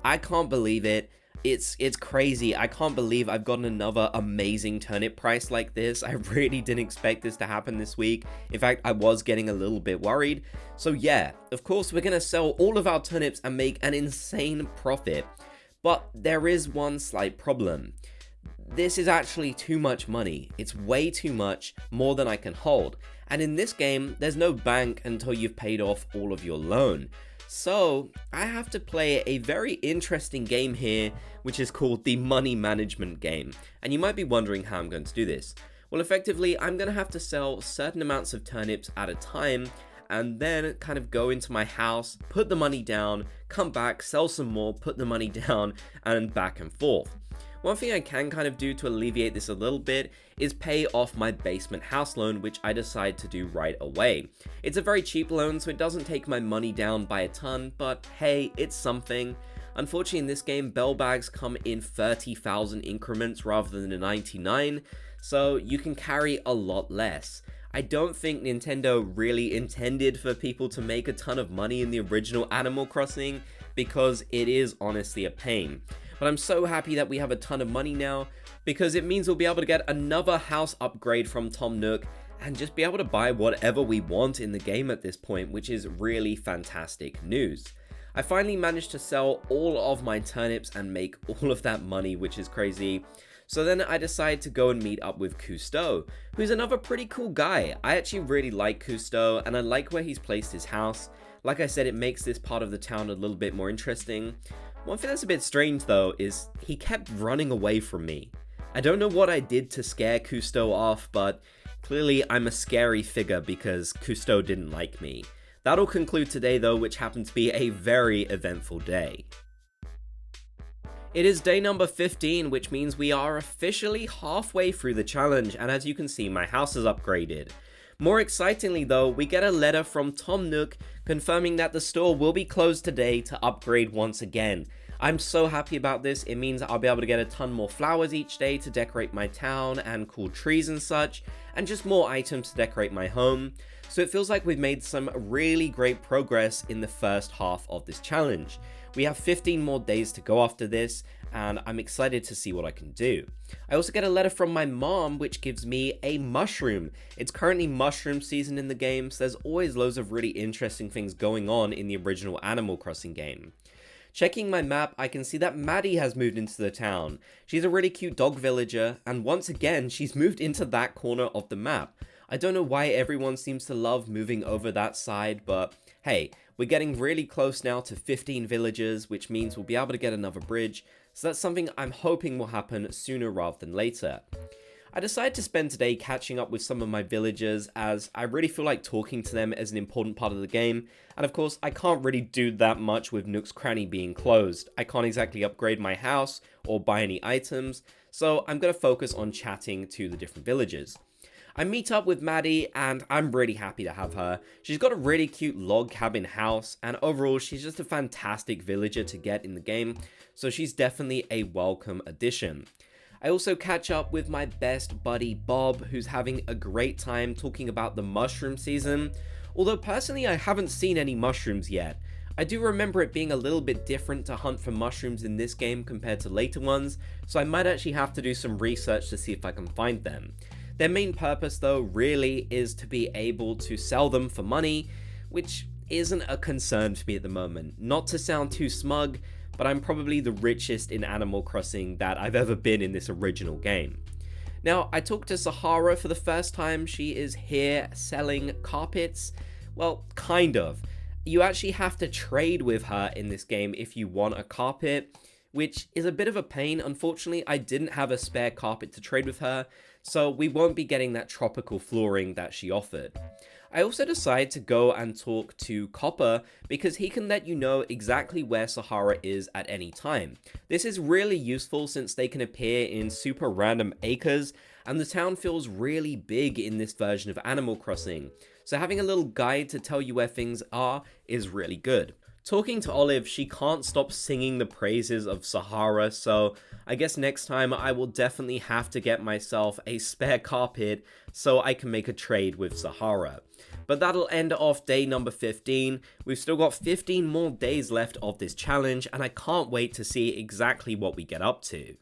I can't believe it. It's crazy. I can't believe I've gotten another amazing turnip price like this. I really didn't expect this to happen this week. In fact, I was getting a little bit worried. So yeah, of course, we're going to sell all of our turnips and make an insane profit. But there is one slight problem. This is actually too much money. It's way too much, more than I can hold. And in this game, there's no bank until you've paid off all of your loan. So, I have to play a very interesting game here, which is called the money management game. And you might be wondering how I'm going to do this. Well, effectively, I'm going to have to sell certain amounts of turnips at a time, and then kind of go into my house, put the money down, come back, sell some more, put the money down, and back and forth. One thing I can kind of do to alleviate this a little bit is pay off my basement house loan, which I decide to do right away. It's a very cheap loan, so it doesn't take my money down by a ton, but hey, it's something. Unfortunately in this game, bell bags come in 30,000 increments rather than the 99, so you can carry a lot less. I don't think Nintendo really intended for people to make a ton of money in the original Animal Crossing, because it is honestly a pain. But I'm so happy that we have a ton of money now, because it means we'll be able to get another house upgrade from Tom Nook, and just be able to buy whatever we want in the game at this point, which is really fantastic news. I finally managed to sell all of my turnips and make all of that money, which is crazy. So then I decided to go and meet up with Cousteau, who's another pretty cool guy. I actually really like Cousteau, and I like where he's placed his house. Like I said, it makes this part of the town a little bit more interesting. One thing that's a bit strange though is he kept running away from me. I don't know what I did to scare Cousteau off, but clearly I'm a scary figure because Cousteau didn't like me. That'll conclude today though, which happened to be a very eventful day. It is day number 15, which means we are officially halfway through the challenge, and as you can see, my house is upgraded. More excitingly though, we get a letter from Tom Nook confirming that the store will be closed today to upgrade once again. I'm so happy about this. It means I'll be able to get a ton more flowers each day to decorate my town and cool trees and such, and just more items to decorate my home. So it feels like we've made some really great progress in the first half of this challenge. We have 15 more days to go after this, and I'm excited to see what I can do. I also get a letter from my mom, which gives me a mushroom. It's currently mushroom season in the game, so there's always loads of really interesting things going on in the original Animal Crossing game. Checking my map, I can see that Maddie has moved into the town. She's a really cute dog villager, and once again, she's moved into that corner of the map. I don't know why everyone seems to love moving over that side, but hey, we're getting really close now to 15 villagers, which means we'll be able to get another bridge, so that's something I'm hoping will happen sooner rather than later. I decided to spend today catching up with some of my villagers, as I really feel like talking to them is an important part of the game, and of course I can't really do that much with Nook's Cranny being closed. I can't exactly upgrade my house or buy any items, so I'm going to focus on chatting to the different villagers. I meet up with Maddie and I'm really happy to have her. She's got a really cute log cabin house and overall she's just a fantastic villager to get in the game, so she's definitely a welcome addition. I also catch up with my best buddy Bob, who's having a great time talking about the mushroom season, although personally I haven't seen any mushrooms yet. I do remember it being a little bit different to hunt for mushrooms in this game compared to later ones, so I might actually have to do some research to see if I can find them. Their main purpose though really is to be able to sell them for money, which isn't a concern for me at the moment. Not to sound too smug, but I'm probably the richest in Animal Crossing that I've ever been in this original game. Now, I talked to Sahara for the first time. She is here selling carpets. Well, kind of. You actually have to trade with her in this game if you want a carpet, which is a bit of a pain. Unfortunately, I didn't have a spare carpet to trade with her, so we won't be getting that tropical flooring that she offered. I also decided to go and talk to Copper because he can let you know exactly where Sahara is at any time. This is really useful since they can appear in super random acres, and the town feels really big in this version of Animal Crossing, so having a little guide to tell you where things are is really good. Talking to Olive, she can't stop singing the praises of Sahara, so I guess next time I will definitely have to get myself a spare carpet so I can make a trade with Sahara. But that'll end off day number 15. We've still got 15 more days left of this challenge, and I can't wait to see exactly what we get up to.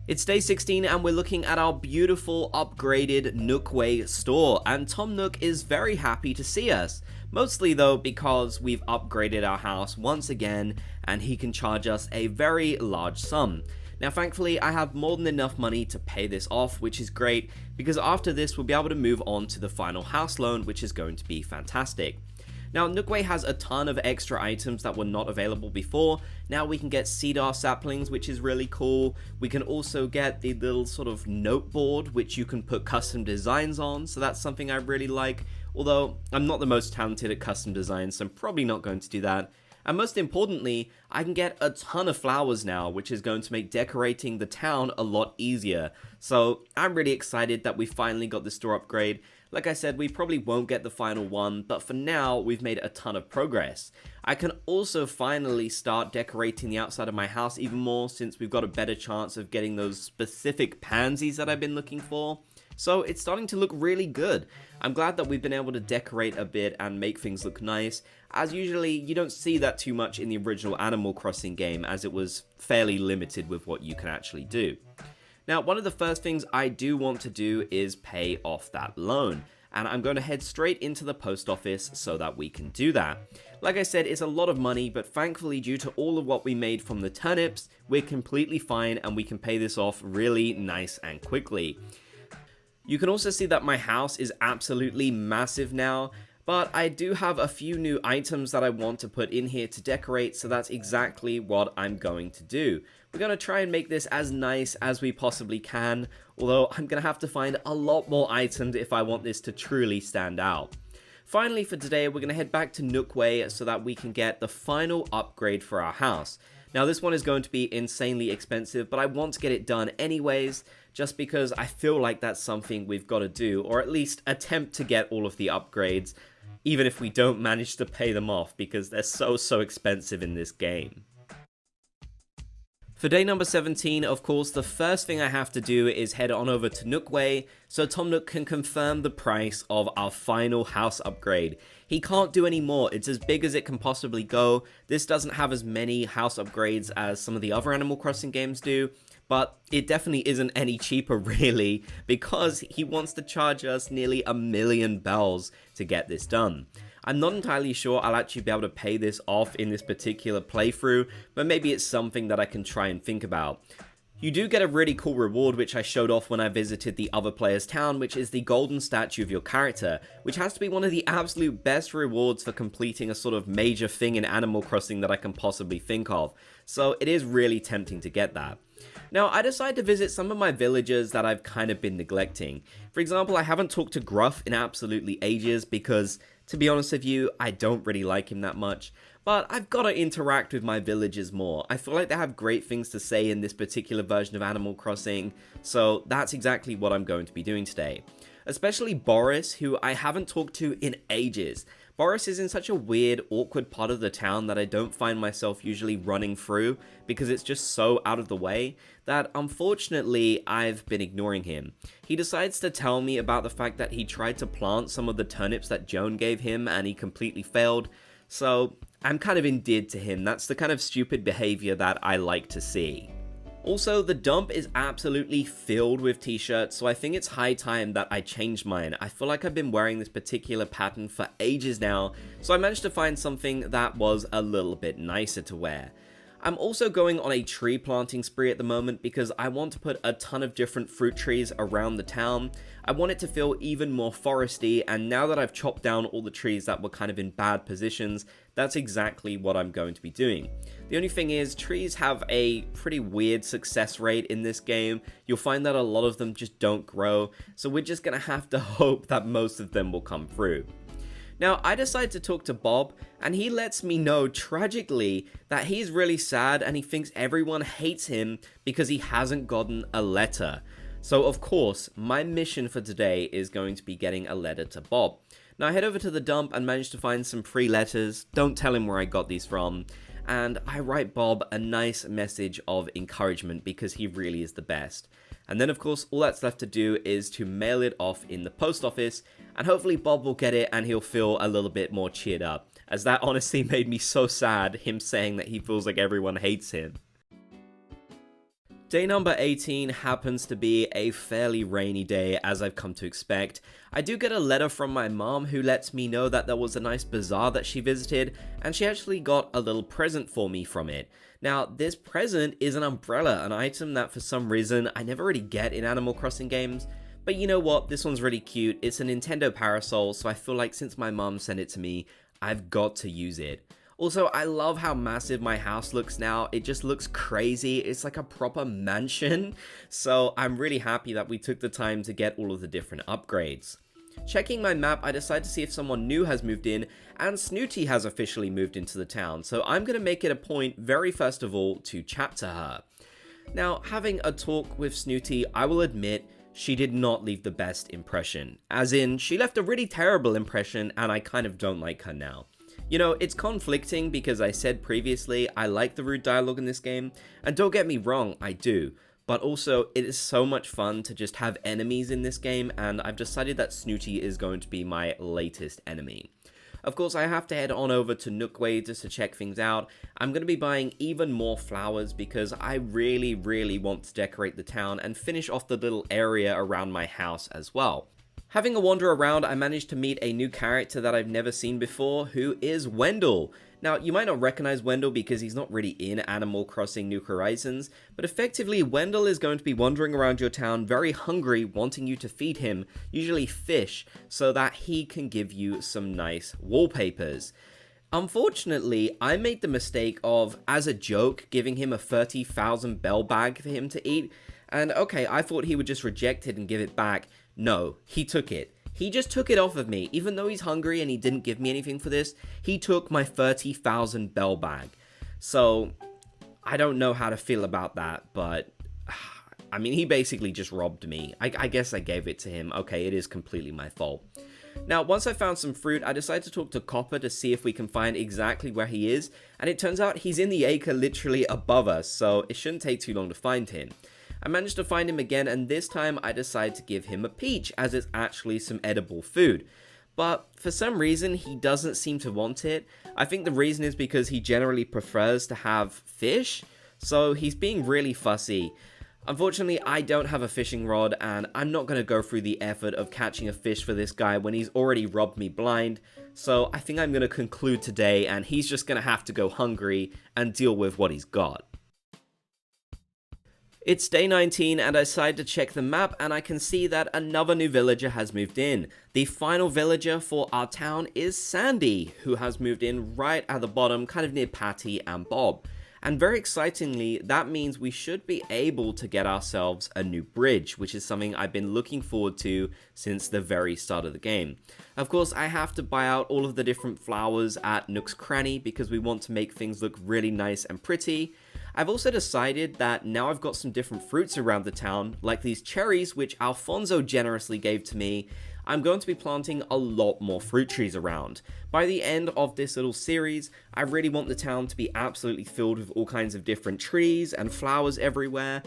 It's day 16 and we're looking at our beautiful upgraded Nookway store, and Tom Nook is very happy to see us. Mostly though because we've upgraded our house once again and he can charge us a very large sum. Now thankfully I have more than enough money to pay this off, which is great because after this we'll be able to move on to the final house loan, which is going to be fantastic. Now, Nookway has a ton of extra items that were not available before. Now we can get cedar saplings, which is really cool. We can also get the little sort of note board, which you can put custom designs on, so that's something I really like. Although, I'm not the most talented at custom designs, so I'm probably not going to do that. And most importantly, I can get a ton of flowers now, which is going to make decorating the town a lot easier. So, I'm really excited that we finally got the store upgrade. Like I said, we probably won't get the final one, but for now, we've made a ton of progress. I can also finally start decorating the outside of my house even more since we've got a better chance of getting those specific pansies that I've been looking for. So it's starting to look really good. I'm glad that we've been able to decorate a bit and make things look nice, as usually you don't see that too much in the original Animal Crossing game, as it was fairly limited with what you can actually do. Now, one of the first things I do want to do is pay off that loan, and I'm going to head straight into the post office so that we can do that. Like I said, it's a lot of money, but thankfully due to all of what we made from the turnips, we're completely fine and we can pay this off really nice and quickly. You can also see that my house is absolutely massive now, but I do have a few new items that I want to put in here to decorate, so that's exactly what I'm going to do. We're going to try and make this as nice as we possibly can, although I'm going to have to find a lot more items if I want this to truly stand out. Finally for today, we're going to head back to Nookway so that we can get the final upgrade for our house. Now this one is going to be insanely expensive, but I want to get it done anyways, just because I feel like that's something we've got to do, or at least attempt to get all of the upgrades, even if we don't manage to pay them off, because they're so expensive in this game. For day number 17, of course, the first thing I have to do is head on over to Nookway so Tom Nook can confirm the price of our final house upgrade. He can't do any more, it's as big as it can possibly go. This doesn't have as many house upgrades as some of the other Animal Crossing games do, but it definitely isn't any cheaper really, because he wants to charge us nearly 1,000,000 bells to get this done. I'm not entirely sure I'll actually be able to pay this off in this particular playthrough, but maybe it's something that I can try and think about. You do get a really cool reward which I showed off when I visited the other player's town, which is the golden statue of your character, which has to be one of the absolute best rewards for completing a sort of major thing in Animal Crossing that I can possibly think of, so it is really tempting to get that. Now, I decided to visit some of my villagers that I've kind of been neglecting. For example, I haven't talked to Gruff in absolutely ages because, to be honest with you, I don't really like him that much. but I've got to interact with my villagers more. I feel like they have great things to say in this particular version of Animal Crossing, so that's exactly what I'm going to be doing today. Especially Boris, who I haven't talked to in ages. Boris is in such a weird, awkward part of the town that I don't find myself usually running through because it's just so out of the way that unfortunately I've been ignoring him. He decides to tell me about the fact that he tried to plant some of the turnips that Joan gave him and he completely failed, so I'm kind of endeared to him. That's the kind of stupid behavior that I like to see. Also, the dump is absolutely filled with t-shirts, so I think it's high time that I change mine. I feel like I've been wearing this particular pattern for ages now, so I managed to find something that was a little bit nicer to wear. I'm also going on a tree planting spree at the moment because I want to put a ton of different fruit trees around the town. I want it to feel even more foresty, and now that I've chopped down all the trees that were kind of in bad positions, that's exactly what I'm going to be doing. The only thing is, trees have a pretty weird success rate in this game. You'll find that a lot of them just don't grow, so we're just gonna have to hope that most of them will come through. Now, I decided to talk to Bob, and he lets me know, tragically, that he's really sad and he thinks everyone hates him because he hasn't gotten a letter. So, of course, my mission for today is going to be getting a letter to Bob. Now, I head over to the dump and manage to find some free letters. Don't tell him where I got these from. And I write Bob a nice message of encouragement because he really is the best. And then, of course, all that's left to do is to mail it off in the post office, and hopefully Bob will get it and he'll feel a little bit more cheered up, as that honestly made me so sad, him saying that he feels like everyone hates him. Day number 18 happens to be a fairly rainy day, as I've come to expect. I do get a letter from my mom who lets me know that there was a nice bazaar that she visited, and she actually got a little present for me from it. Now, this present is an umbrella, an item that for some reason I never really get in Animal Crossing games. But you know what, this one's really cute. It's a Nintendo parasol, so I feel like since my mom sent it to me, I've got to use it. Also, I love how massive my house looks now. It just looks crazy. It's like a proper mansion. So I'm really happy that we took the time to get all of the different upgrades. Checking my map, I decide to see if someone new has moved in, and Snooty has officially moved into the town. So I'm going to make it a point, very first of all, to chat to her. Now, having a talk with Snooty, I will admit, she did not leave the best impression. As in, she left a really terrible impression, and I kind of don't like her now. You know, it's conflicting because I said previously I like the rude dialogue in this game, and don't get me wrong, I do. But also, it is so much fun to just have enemies in this game, and I've decided that Snooty is going to be my latest enemy. Of course, I have to head on over to Nookway just to check things out. I'm going to be buying even more flowers because I really want to decorate the town and finish off the little area around my house as well. Having a wander around, I managed to meet a new character that I've never seen before, who is Wendell. Now, you might not recognize Wendell because he's not really in Animal Crossing New Horizons, but effectively, Wendell is going to be wandering around your town very hungry, wanting you to feed him, usually fish, so that he can give you some nice wallpapers. Unfortunately, I made the mistake of, as a joke, giving him a 30,000 bell bag for him to eat, and okay, I thought he would just reject it and give it back. No, he took it. He just took it off of me. Even though he's hungry and he didn't give me anything for this, he took my 30,000 bell bag. So, I don't know how to feel about that, but I mean, he basically just robbed me. I guess I gave it to him. Okay, it is completely my fault. Now, once I found some fruit, I decided to talk to Copper to see if we can find exactly where he is, and it turns out he's in the acre literally above us, so it shouldn't take too long to find him. I managed to find him again, and this time I decided to give him a peach, as it's actually some edible food. But for some reason, he doesn't seem to want it. I think the reason is because he generally prefers to have fish, so he's being really fussy. Unfortunately, I don't have a fishing rod, and I'm not going to go through the effort of catching a fish for this guy when he's already robbed me blind. So I think I'm going to conclude today, and he's just going to have to go hungry and deal with what he's got. It's day 19 and I decided to check the map, and I can see that another new villager has moved in. The final villager for our town is Sandy, who has moved in right at the bottom, kind of near Patty and Bob. And very excitingly, that means we should be able to get ourselves a new bridge, which is something I've been looking forward to since the very start of the game. Of course, I have to buy out all of the different flowers at Nook's Cranny because we want to make things look really nice and pretty. I've also decided that now I've got some different fruits around the town, like these cherries which Alfonso generously gave to me, I'm going to be planting a lot more fruit trees around. By the end of this little series, I really want the town to be absolutely filled with all kinds of different trees and flowers everywhere.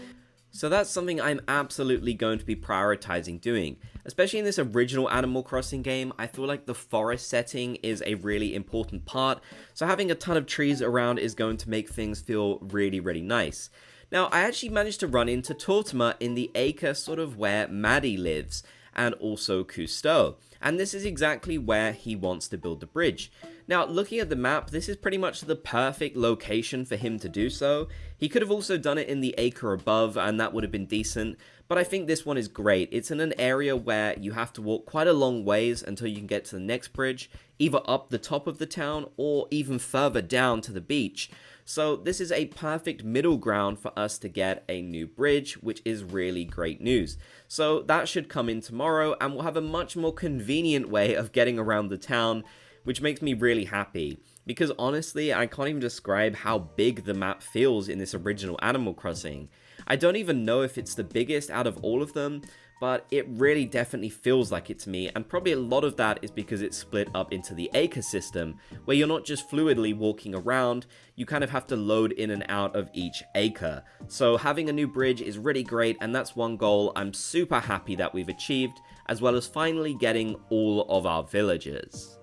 So that's something I'm absolutely going to be prioritizing doing. Especially in this original Animal Crossing game, I feel like the forest setting is a really important part, so having a ton of trees around is going to make things feel really, really nice. Now, I actually managed to run into Tortimer in the acre sort of where Maddie lives, and also Cousteau, and this is exactly where he wants to build the bridge. Now, looking at the map, this is pretty much the perfect location for him to do so. He could have also done it in the acre above, and that would have been decent, but I think this one is great. It's in an area where you have to walk quite a long ways until you can get to the next bridge, either up the top of the town or even further down to the beach. So this is a perfect middle ground for us to get a new bridge, which is really great news. So that should come in tomorrow, and we'll have a much more convenient way of getting around the town, which makes me really happy. Because honestly, I can't even describe how big the map feels in this original Animal Crossing. I don't even know if it's the biggest out of all of them, but it really definitely feels like it to me, and probably a lot of that is because it's split up into the acre system, where you're not just fluidly walking around, you kind of have to load in and out of each acre. So having a new bridge is really great, and that's one goal I'm super happy that we've achieved, as well as finally getting all of our villagers.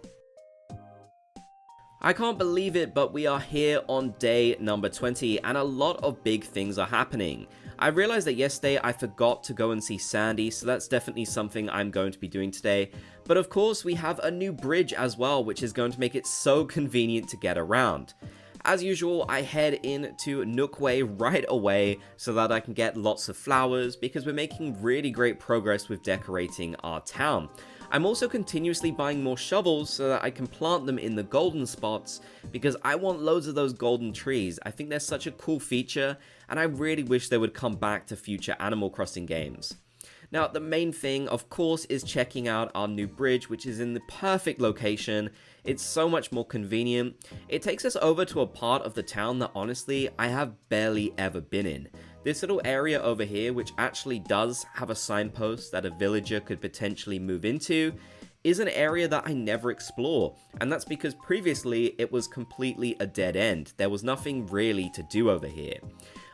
I can't believe it, but we are here on day number 20, and a lot of big things are happening. I realized that yesterday I forgot to go and see Sandy, so that's definitely something I'm going to be doing today. But of course, we have a new bridge as well, which is going to make it so convenient to get around. As usual, I head into Nook Way right away so that I can get lots of flowers, because we're making really great progress with decorating our town. I'm also continuously buying more shovels so that I can plant them in the golden spots, because I want loads of those golden trees. I think they're such a cool feature, and I really wish they would come back to future Animal Crossing games. Now, the main thing, of course, is checking out our new bridge, which is in the perfect location. It's so much more convenient. It takes us over to a part of the town that, honestly, I have barely ever been in. This little area over here, which actually does have a signpost that a villager could potentially move into, is an area that I never explore, and that's because previously it was completely a dead end. There was nothing really to do over here.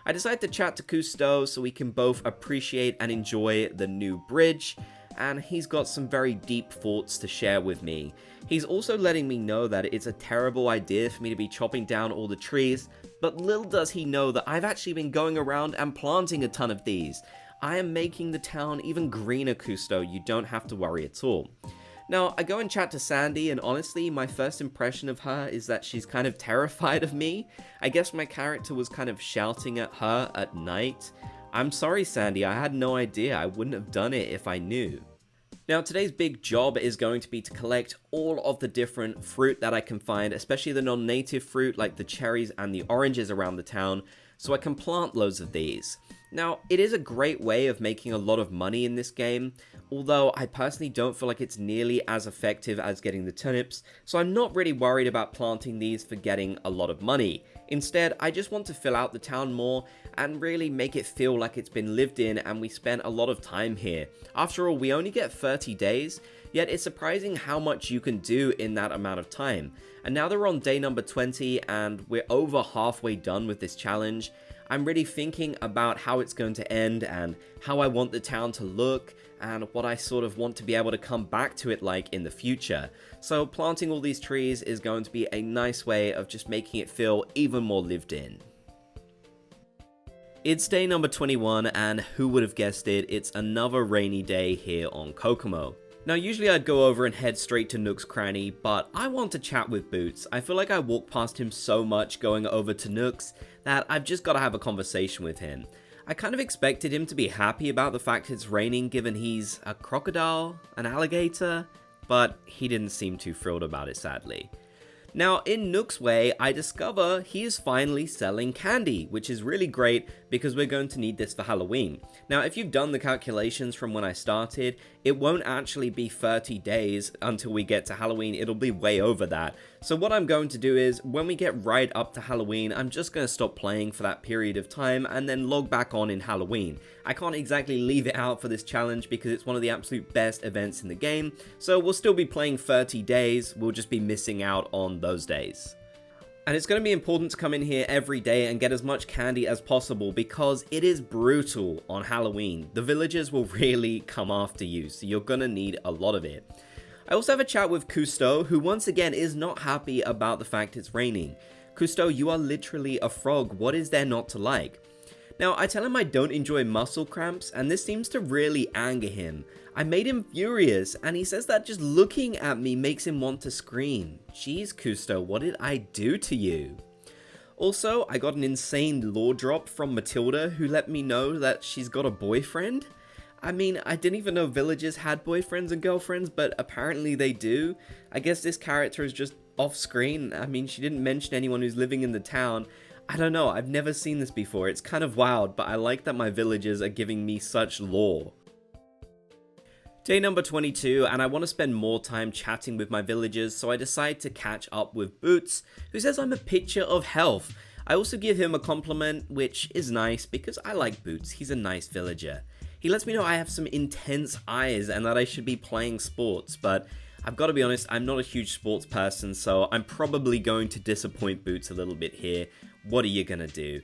I decided to chat to Cousteau so we can both appreciate and enjoy the new bridge, and he's got some very deep thoughts to share with me. He's also letting me know that it's a terrible idea for me to be chopping down all the trees, but little does he know that I've actually been going around and planting a ton of these. I am making the town even greener, Cousteau. You don't have to worry at all. Now, I go and chat to Sandy, and honestly, my first impression of her is that she's kind of terrified of me. I guess my character was kind of shouting at her at night. I'm sorry, Sandy, I had no idea. I wouldn't have done it if I knew. Now, today's big job is going to be to collect all of the different fruit that I can find, especially the non-native fruit like the cherries and the oranges around the town, so I can plant loads of these. Now, it is a great way of making a lot of money in this game, although I personally don't feel like it's nearly as effective as getting the turnips, so I'm not really worried about planting these for getting a lot of money. Instead, I just want to fill out the town more and really make it feel like it's been lived in and we spent a lot of time here. After all, we only get 30 days, yet it's surprising how much you can do in that amount of time. And now that we're on day number 20 and we're over halfway done with this challenge, I'm really thinking about how it's going to end and how I want the town to look and what I sort of want to be able to come back to it like in the future. So planting all these trees is going to be a nice way of just making it feel even more lived in. It's day number 21, and who would have guessed it, it's another rainy day here on Kokomo. Now, usually I'd go over and head straight to Nook's Cranny, but I want to chat with Boots. I feel like I walk past him so much going over to Nook's that I've just got to have a conversation with him. I kind of expected him to be happy about the fact it's raining given he's a crocodile, an alligator, but he didn't seem too thrilled about it, sadly. Now, in Nook's Way, I discover he is finally selling candy, which is really great because we're going to need this for Halloween. Now, if you've done the calculations from when I started, it won't actually be 30 days until we get to Halloween, it'll be way over that. So what I'm going to do is, when we get right up to Halloween, I'm just going to stop playing for that period of time and then log back on in Halloween. I can't exactly leave it out for this challenge because it's one of the absolute best events in the game, so we'll still be playing 30 days, we'll just be missing out on those days. And it's going to be important to come in here every day and get as much candy as possible because it is brutal on Halloween. The villagers will really come after you, so you're going to need a lot of it. I also have a chat with Cousteau, who once again is not happy about the fact it's raining. Cousteau, you are literally a frog, what is there not to like? Now, I tell him I don't enjoy muscle cramps, and this seems to really anger him. I made him furious, and he says that just looking at me makes him want to scream. Jeez, Cousteau, what did I do to you? Also, I got an insane lore drop from Matilda, who let me know that she's got a boyfriend. I mean, I didn't even know villagers had boyfriends and girlfriends, but apparently they do. I guess this character is just off screen. I mean, she didn't mention anyone who's living in the town. I don't know, I've never seen this before. It's kind of wild, but I like that my villagers are giving me such lore. Day number 22, and I want to spend more time chatting with my villagers, so I decide to catch up with Boots, who says I'm a picture of health. I also give him a compliment, which is nice because I like Boots, he's a nice villager. He lets me know I have some intense eyes and that I should be playing sports, but I've got to be honest, I'm not a huge sports person, so I'm probably going to disappoint Boots a little bit here. What are you gonna do?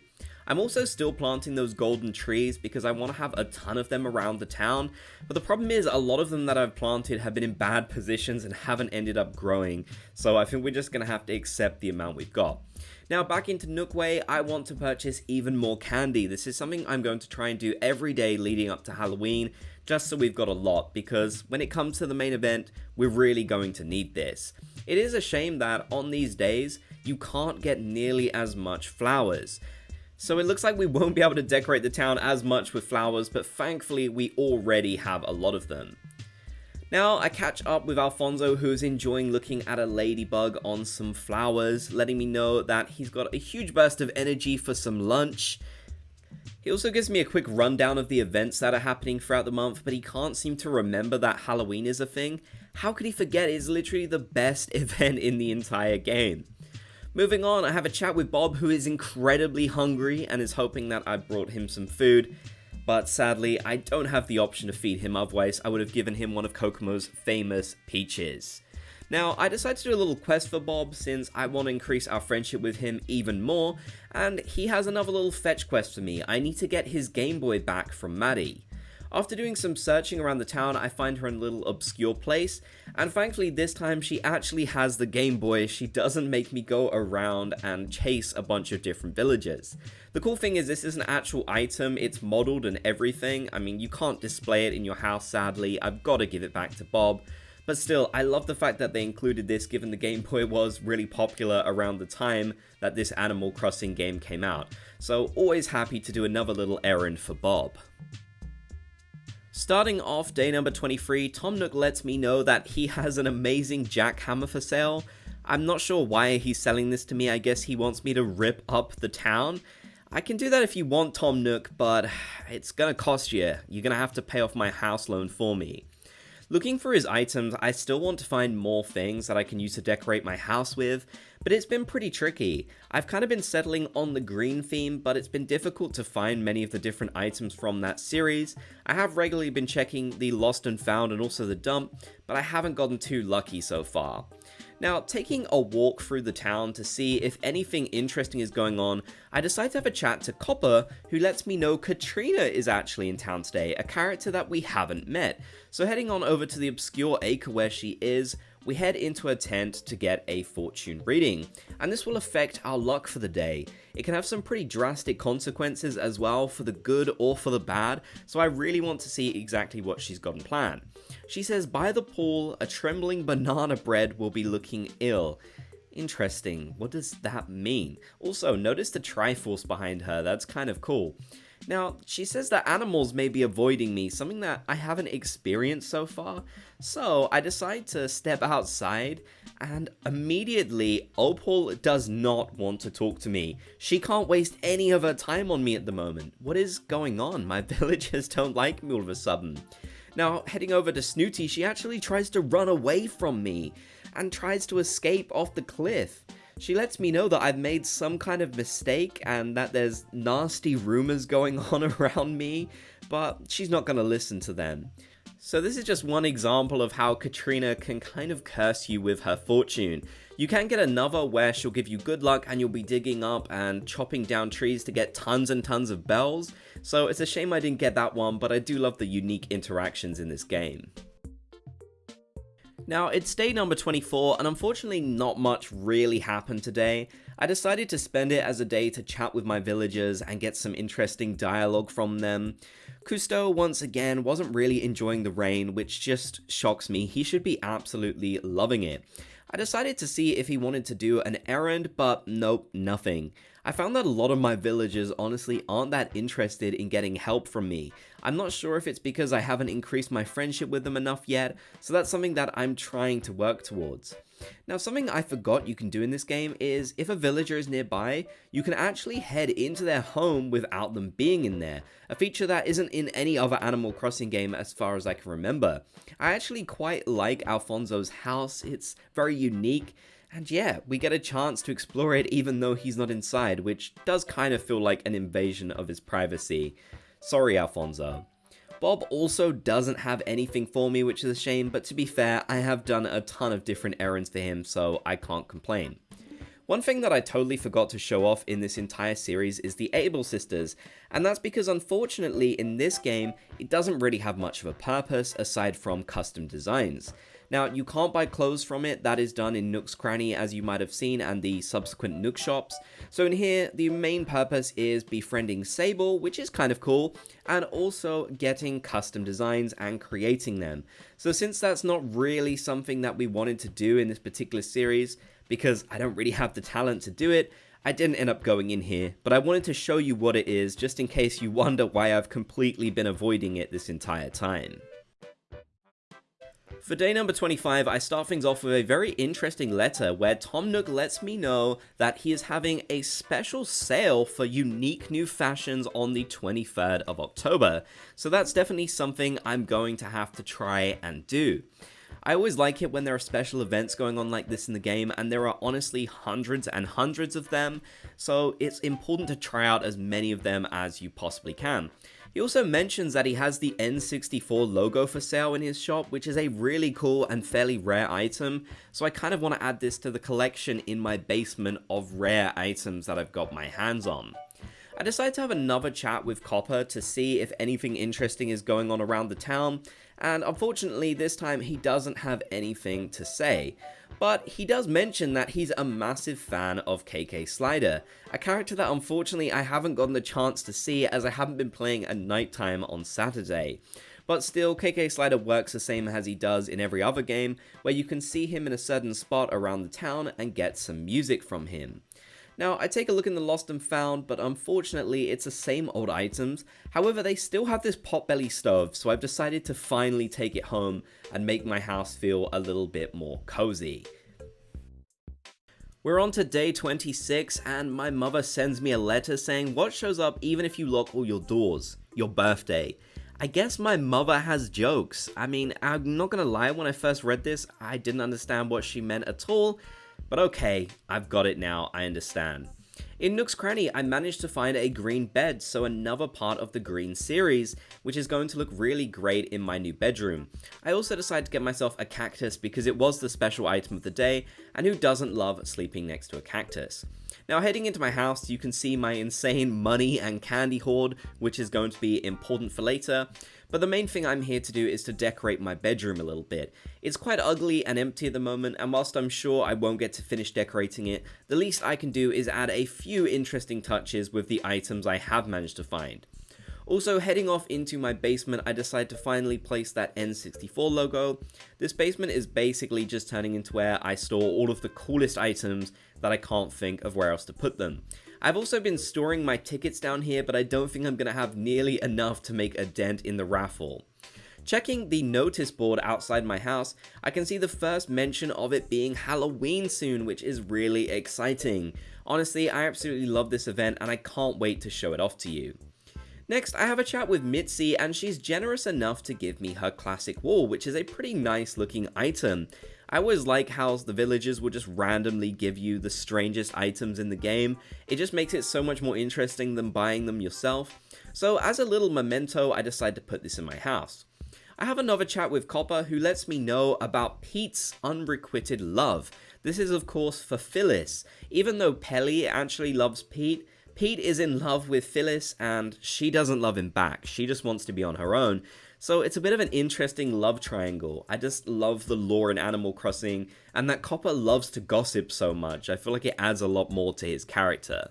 I'm also still planting those golden trees because I want to have a ton of them around the town, but the problem is a lot of them that I've planted have been in bad positions and haven't ended up growing, so I think we're just going to have to accept the amount we've got. Now back into Nook Way, I want to purchase even more candy. This is something I'm going to try and do every day leading up to Halloween, just so we've got a lot, because when it comes to the main event, we're really going to need this. It is a shame that on these days, you can't get nearly as much flowers. So it looks like we won't be able to decorate the town as much with flowers, but thankfully we already have a lot of them. Now I catch up with Alfonso, who's enjoying looking at a ladybug on some flowers, letting me know that he's got a huge burst of energy for some lunch. He also gives me a quick rundown of the events that are happening throughout the month, but he can't seem to remember that Halloween is a thing. How could he forget? It's literally the best event in the entire game. Moving on, I have a chat with Bob, who is incredibly hungry and is hoping that I brought him some food, but sadly I don't have the option to feed him, otherwise I would have given him one of Kokomo's famous peaches. Now, I decided to do a little quest for Bob since I want to increase our friendship with him even more, and he has another little fetch quest for me. I need to get his Game Boy back from Maddie. After doing some searching around the town, I find her in a little obscure place, and thankfully this time she actually has the Game Boy. She doesn't make me go around and chase a bunch of different villagers. The cool thing is this is an actual item, it's modeled and everything. I mean, you can't display it in your house, sadly. I've got to give it back to Bob. But still, I love the fact that they included this, given the Game Boy was really popular around the time that this Animal Crossing game came out. So always happy to do another little errand for Bob. Starting off day number 23, Tom Nook lets me know that he has an amazing jackhammer for sale. I'm not sure why he's selling this to me. I guess he wants me to rip up the town. I can do that if you want, Tom Nook, but it's gonna cost you. You're gonna have to pay off my house loan for me. Looking for his items, I still want to find more things that I can use to decorate my house with, but it's been pretty tricky. I've kind of been settling on the green theme, but it's been difficult to find many of the different items from that series. I have regularly been checking the Lost and Found and also the Dump, but I haven't gotten too lucky so far. Now, taking a walk through the town to see if anything interesting is going on, I decide to have a chat to Copper, who lets me know Katrina is actually in town today, a character that we haven't met. So heading on over to the obscure acre where she is, we head into a tent to get a fortune reading, and this will affect our luck for the day. It can have some pretty drastic consequences as well, for the good or for the bad, so I really want to see exactly what she's got in plan. She says, by the pool, a trembling banana bread will be looking ill. Interesting, what does that mean? Also, notice the Triforce behind her, that's kind of cool. Now, she says that animals may be avoiding me, something that I haven't experienced so far, so I decide to step outside, and immediately, Opal does not want to talk to me. She can't waste any of her time on me at the moment. What is going on? My villagers don't like me all of a sudden. Now, heading over to Snooty, she actually tries to run away from me, and tries to escape off the cliff. She lets me know that I've made some kind of mistake and that there's nasty rumors going on around me, but she's not going to listen to them. So this is just one example of how Katrina can kind of curse you with her fortune. You can get another where she'll give you good luck and you'll be digging up and chopping down trees to get tons and tons of bells. So it's a shame I didn't get that one, but I do love the unique interactions in this game. Now, it's day number 24, and unfortunately not much really happened today. I decided to spend it as a day to chat with my villagers and get some interesting dialogue from them. Cousteau, once again, wasn't really enjoying the rain, which just shocks me. He should be absolutely loving it. I decided to see if he wanted to do an errand, but nope, nothing. I found that a lot of my villagers honestly aren't that interested in getting help from me. I'm not sure if it's because I haven't increased my friendship with them enough yet, so that's something that I'm trying to work towards. Now, something I forgot you can do in this game is, if a villager is nearby, you can actually head into their home without them being in there, a feature that isn't in any other Animal Crossing game as far as I can remember. I actually quite like Alfonso's house, it's very unique, and yeah, we get a chance to explore it even though he's not inside, which does kind of feel like an invasion of his privacy. Sorry, Alfonso. Bob also doesn't have anything for me, which is a shame, but to be fair, I have done a ton of different errands for him, so I can't complain. One thing that I totally forgot to show off in this entire series is the Able Sisters, and that's because unfortunately in this game, it doesn't really have much of a purpose aside from custom designs. Now, you can't buy clothes from it, that is done in Nook's Cranny as you might have seen and the subsequent Nook shops. So in here, the main purpose is befriending Sable, which is kind of cool, and also getting custom designs and creating them. So since that's not really something that we wanted to do in this particular series, because I don't really have the talent to do it, I didn't end up going in here, but I wanted to show you what it is just in case you wonder why I've completely been avoiding it this entire time. For day number 25, I start things off with a very interesting letter where Tom Nook lets me know that he is having a special sale for unique new fashions on the 23rd of October. So that's definitely something I'm going to have to try and do. I always like it when there are special events going on like this in the game, and there are honestly hundreds and hundreds of them, so it's important to try out as many of them as you possibly can. He also mentions that he has the N64 logo for sale in his shop, which is a really cool and fairly rare item, so I kind of want to add this to the collection in my basement of rare items that I've got my hands on. I decided to have another chat with Copper to see if anything interesting is going on around the town, and unfortunately this time he doesn't have anything to say. But he does mention that he's a massive fan of KK Slider, a character that unfortunately I haven't gotten the chance to see as I haven't been playing at nighttime on Saturday. But still, KK Slider works the same as he does in every other game, where you can see him in a certain spot around the town and get some music from him. Now, I take a look in the Lost and Found, but unfortunately it's the same old items. However, they still have this potbelly stove, so I've decided to finally take it home and make my house feel a little bit more cozy. We're on to day 26, and my mother sends me a letter saying what shows up even if you lock all your doors? Your birthday. I guess my mother has jokes. I mean, I'm not gonna lie, when I first read this, I didn't understand what she meant at all. But okay, I've got it now, I understand. In Nook's Cranny, I managed to find a green bed, so another part of the green series, which is going to look really great in my new bedroom. I also decided to get myself a cactus because it was the special item of the day, and who doesn't love sleeping next to a cactus? Now, heading into my house, you can see my insane money and candy hoard, which is going to be important for later. But the main thing I'm here to do is to decorate my bedroom a little bit. It's quite ugly and empty at the moment, and whilst I'm sure I won't get to finish decorating it, the least I can do is add a few interesting touches with the items I have managed to find. Also, heading off into my basement, I decided to finally place that N64 logo. This basement is basically just turning into where I store all of the coolest items that I can't think of where else to put them. I've also been storing my tickets down here, but I don't think I'm going to have nearly enough to make a dent in the raffle. Checking the notice board outside my house, I can see the first mention of it being Halloween soon, which is really exciting. Honestly, I absolutely love this event and I can't wait to show it off to you. Next, I have a chat with Mitzi, and she's generous enough to give me her classic wall, which is a pretty nice looking item. I always like how the villagers will just randomly give you the strangest items in the game. It just makes it so much more interesting than buying them yourself. So as a little memento, I decided to put this in my house. I have another chat with Copper, who lets me know about Pete's unrequited love. This is of course for Phyllis. Even though Pelly actually loves Pete, Pete is in love with Phyllis and she doesn't love him back. She just wants to be on her own. So it's a bit of an interesting love triangle. I just love the lore in Animal Crossing, and that Copper loves to gossip so much. I feel like it adds a lot more to his character.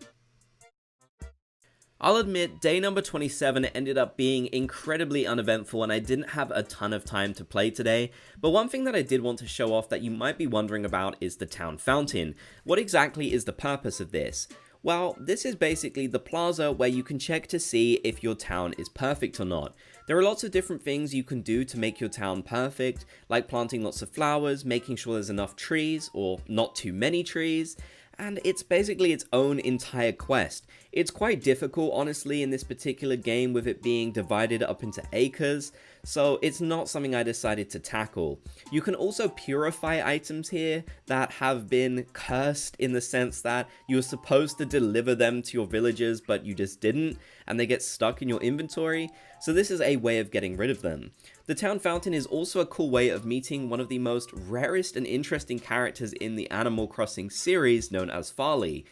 I'll admit, day number 27 ended up being incredibly uneventful and I didn't have a ton of time to play today, but one thing that I did want to show off that you might be wondering about is the town fountain. What exactly is the purpose of this? Well, this is basically the plaza where you can check to see if your town is perfect or not. There are lots of different things you can do to make your town perfect, like planting lots of flowers, making sure there's enough trees, or not too many trees, and it's basically its own entire quest. It's quite difficult, honestly, in this particular game with it being divided up into acres, so it's not something I decided to tackle. You can also purify items here that have been cursed in the sense that you were supposed to deliver them to your villagers, but you just didn't, and they get stuck in your inventory, so this is a way of getting rid of them. The town fountain is also a cool way of meeting one of the most rarest and interesting characters in the Animal Crossing series, known as Farley.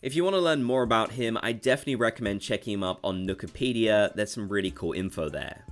If you want to learn more about him, I definitely recommend checking him up on Nookopedia. There's some really cool info there.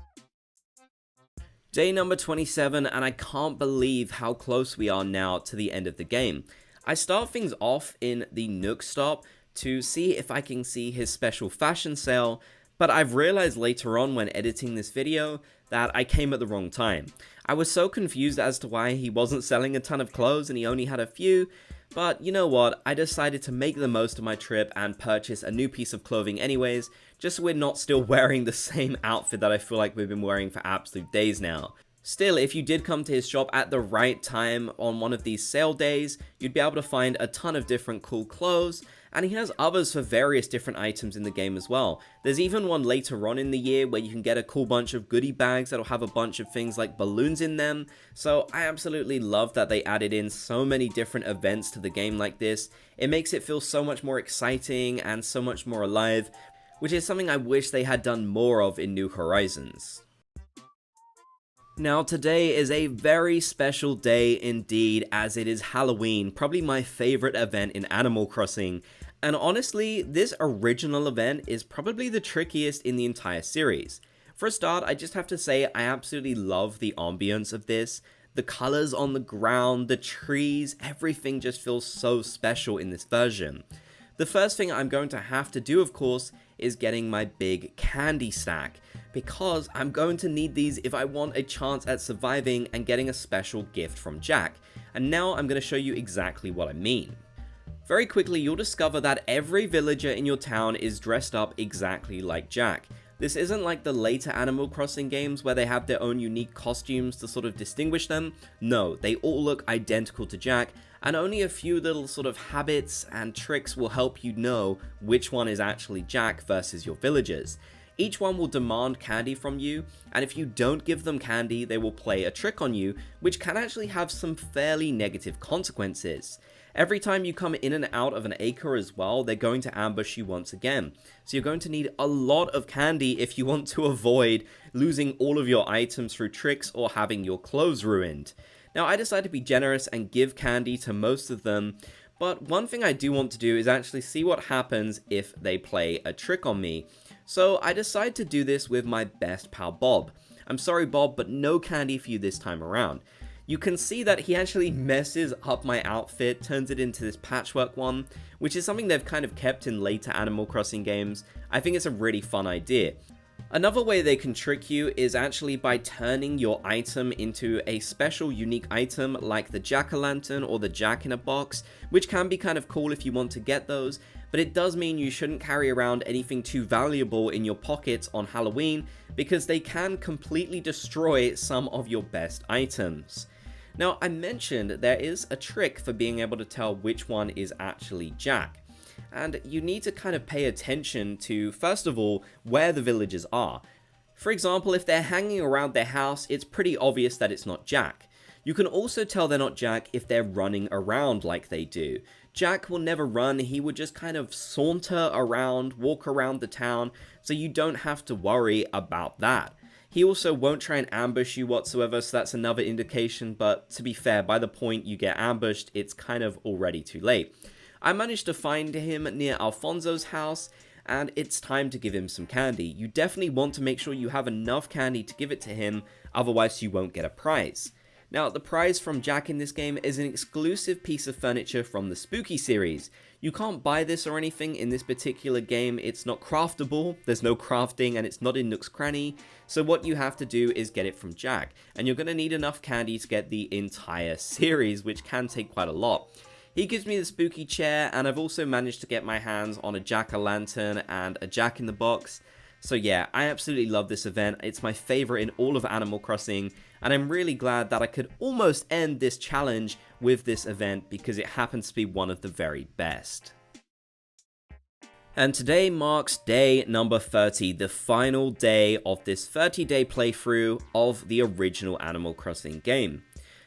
Day number 27, and I can't believe how close we are now to the end of the game. I start things off in the Nook stop to see if I can see his special fashion sale, but I've realized later on when editing this video that I came at the wrong time. I was so confused as to why he wasn't selling a ton of clothes and he only had a few, but you know what, I decided to make the most of my trip and purchase a new piece of clothing anyways, just so we're not still wearing the same outfit that I feel like we've been wearing for absolute days now. Still, if you did come to his shop at the right time on one of these sale days, you'd be able to find a ton of different cool clothes, and he has others for various different items in the game as well. There's even one later on in the year where you can get a cool bunch of goodie bags that'll have a bunch of things like balloons in them, so I absolutely love that they added in so many different events to the game like this. It makes it feel so much more exciting and so much more alive, which is something I wish they had done more of in New Horizons. Now today is a very special day indeed, as it is Halloween, probably my favorite event in Animal Crossing, and honestly, this original event is probably the trickiest in the entire series. For a start, I just have to say I absolutely love the ambience of this. The colors on the ground, the trees, everything just feels so special in this version. The first thing I'm going to have to do, of course, is getting my big candy stack, because I'm going to need these if I want a chance at surviving and getting a special gift from Jack. And now I'm going to show you exactly what I mean. Very quickly, you'll discover that every villager in your town is dressed up exactly like Jack. This isn't like the later Animal Crossing games where they have their own unique costumes to sort of distinguish them. No, they all look identical to Jack, and only a few little sort of habits and tricks will help you know which one is actually Jack versus your villagers. Each one will demand candy from you, and if you don't give them candy, they will play a trick on you, which can actually have some fairly negative consequences. Every time you come in and out of an acre as well, they're going to ambush you once again. So you're going to need a lot of candy if you want to avoid losing all of your items through tricks or having your clothes ruined. Now, I decided to be generous and give candy to most of them, but one thing I do want to do is actually see what happens if they play a trick on me. So I decided to do this with my best pal Bob. I'm sorry Bob, but no candy for you this time around. You can see that he actually messes up my outfit, turns it into this patchwork one, which is something they've kind of kept in later Animal Crossing games. I think it's a really fun idea. Another way they can trick you is actually by turning your item into a special unique item like the jack-o'-lantern or the jack-in-a-box, which can be kind of cool if you want to get those, but it does mean you shouldn't carry around anything too valuable in your pockets on Halloween because they can completely destroy some of your best items. Now, I mentioned there is a trick for being able to tell which one is actually Jack. And you need to kind of pay attention to, first of all, where the villagers are. For example, if they're hanging around their house, it's pretty obvious that it's not Jack. You can also tell they're not Jack if they're running around like they do. Jack will never run, he would just kind of saunter around, walk around the town, so you don't have to worry about that. He also won't try and ambush you whatsoever, so that's another indication, but to be fair, by the point you get ambushed, it's kind of already too late. I managed to find him near Alfonso's house, and it's time to give him some candy. You definitely want to make sure you have enough candy to give it to him, otherwise you won't get a prize. Now, the prize from Jack in this game is an exclusive piece of furniture from the Spooky series. You can't buy this or anything in this particular game, it's not craftable, there's no crafting, and it's not in Nook's Cranny, so what you have to do is get it from Jack, and you're going to need enough candy to get the entire series, which can take quite a lot. He gives me the spooky chair, and I've also managed to get my hands on a jack-o'-lantern and a jack-in-the-box. So yeah, I absolutely love this event. It's my favorite in all of Animal Crossing, and I'm really glad that I could almost end this challenge with this event because it happens to be one of the very best. And today marks day number 30, the final day of this 30-day playthrough of the original Animal Crossing game.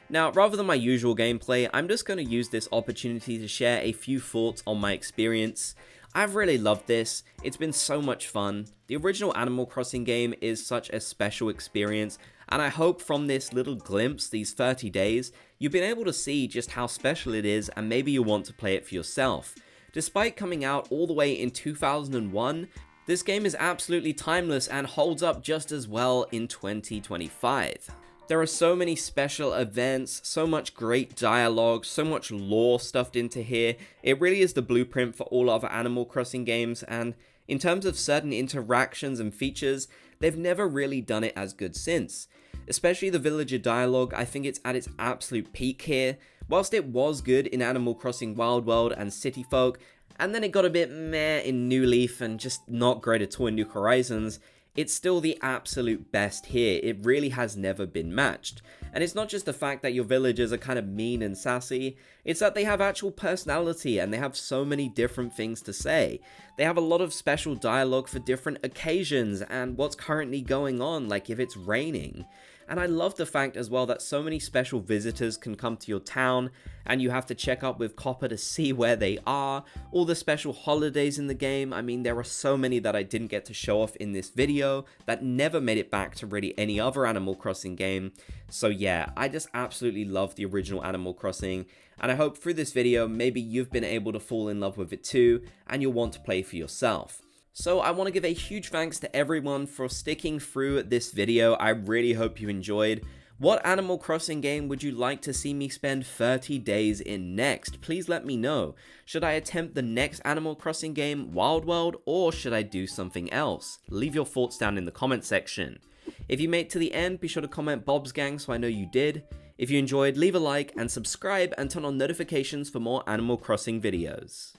Now, rather than my usual gameplay, I'm just going to use this opportunity to share a few thoughts on my experience. I've really loved this, it's been so much fun. The original Animal Crossing game is such a special experience, and I hope from this little glimpse, these 30 days, you've been able to see just how special it is and maybe you want to play it for yourself. Despite coming out all the way in 2001, this game is absolutely timeless and holds up just as well in 2025. There are so many special events, so much great dialogue, so much lore stuffed into here. It really is the blueprint for all other Animal Crossing games, and in terms of certain interactions and features, they've never really done it as good since. Especially the villager dialogue, I think it's at its absolute peak here. Whilst it was good in Animal Crossing Wild World and City Folk, and then it got a bit meh in New Leaf and just not great at all in New Horizons, it's still the absolute best here. It really has never been matched. And it's not just the fact that your villagers are kind of mean and sassy, it's that they have actual personality and they have so many different things to say. They have a lot of special dialogue for different occasions and what's currently going on, like if it's raining. And I love the fact as well that so many special visitors can come to your town and you have to check up with Copper to see where they are. All the special holidays in the game, I mean there are so many that I didn't get to show off in this video that never made it back to really any other Animal Crossing game. So yeah, I just absolutely love the original Animal Crossing, and I hope through this video maybe you've been able to fall in love with it too and you'll want to play for yourself. So I want to give a huge thanks to everyone for sticking through this video. I really hope you enjoyed. What Animal Crossing game would you like to see me spend 30 days in next? Please let me know. Should I attempt the next Animal Crossing game, Wild World, or should I do something else? Leave your thoughts down in the comment section. If you made it to the end, be sure to comment Bob's Gang so I know you did. If you enjoyed, leave a like and subscribe and turn on notifications for more Animal Crossing videos.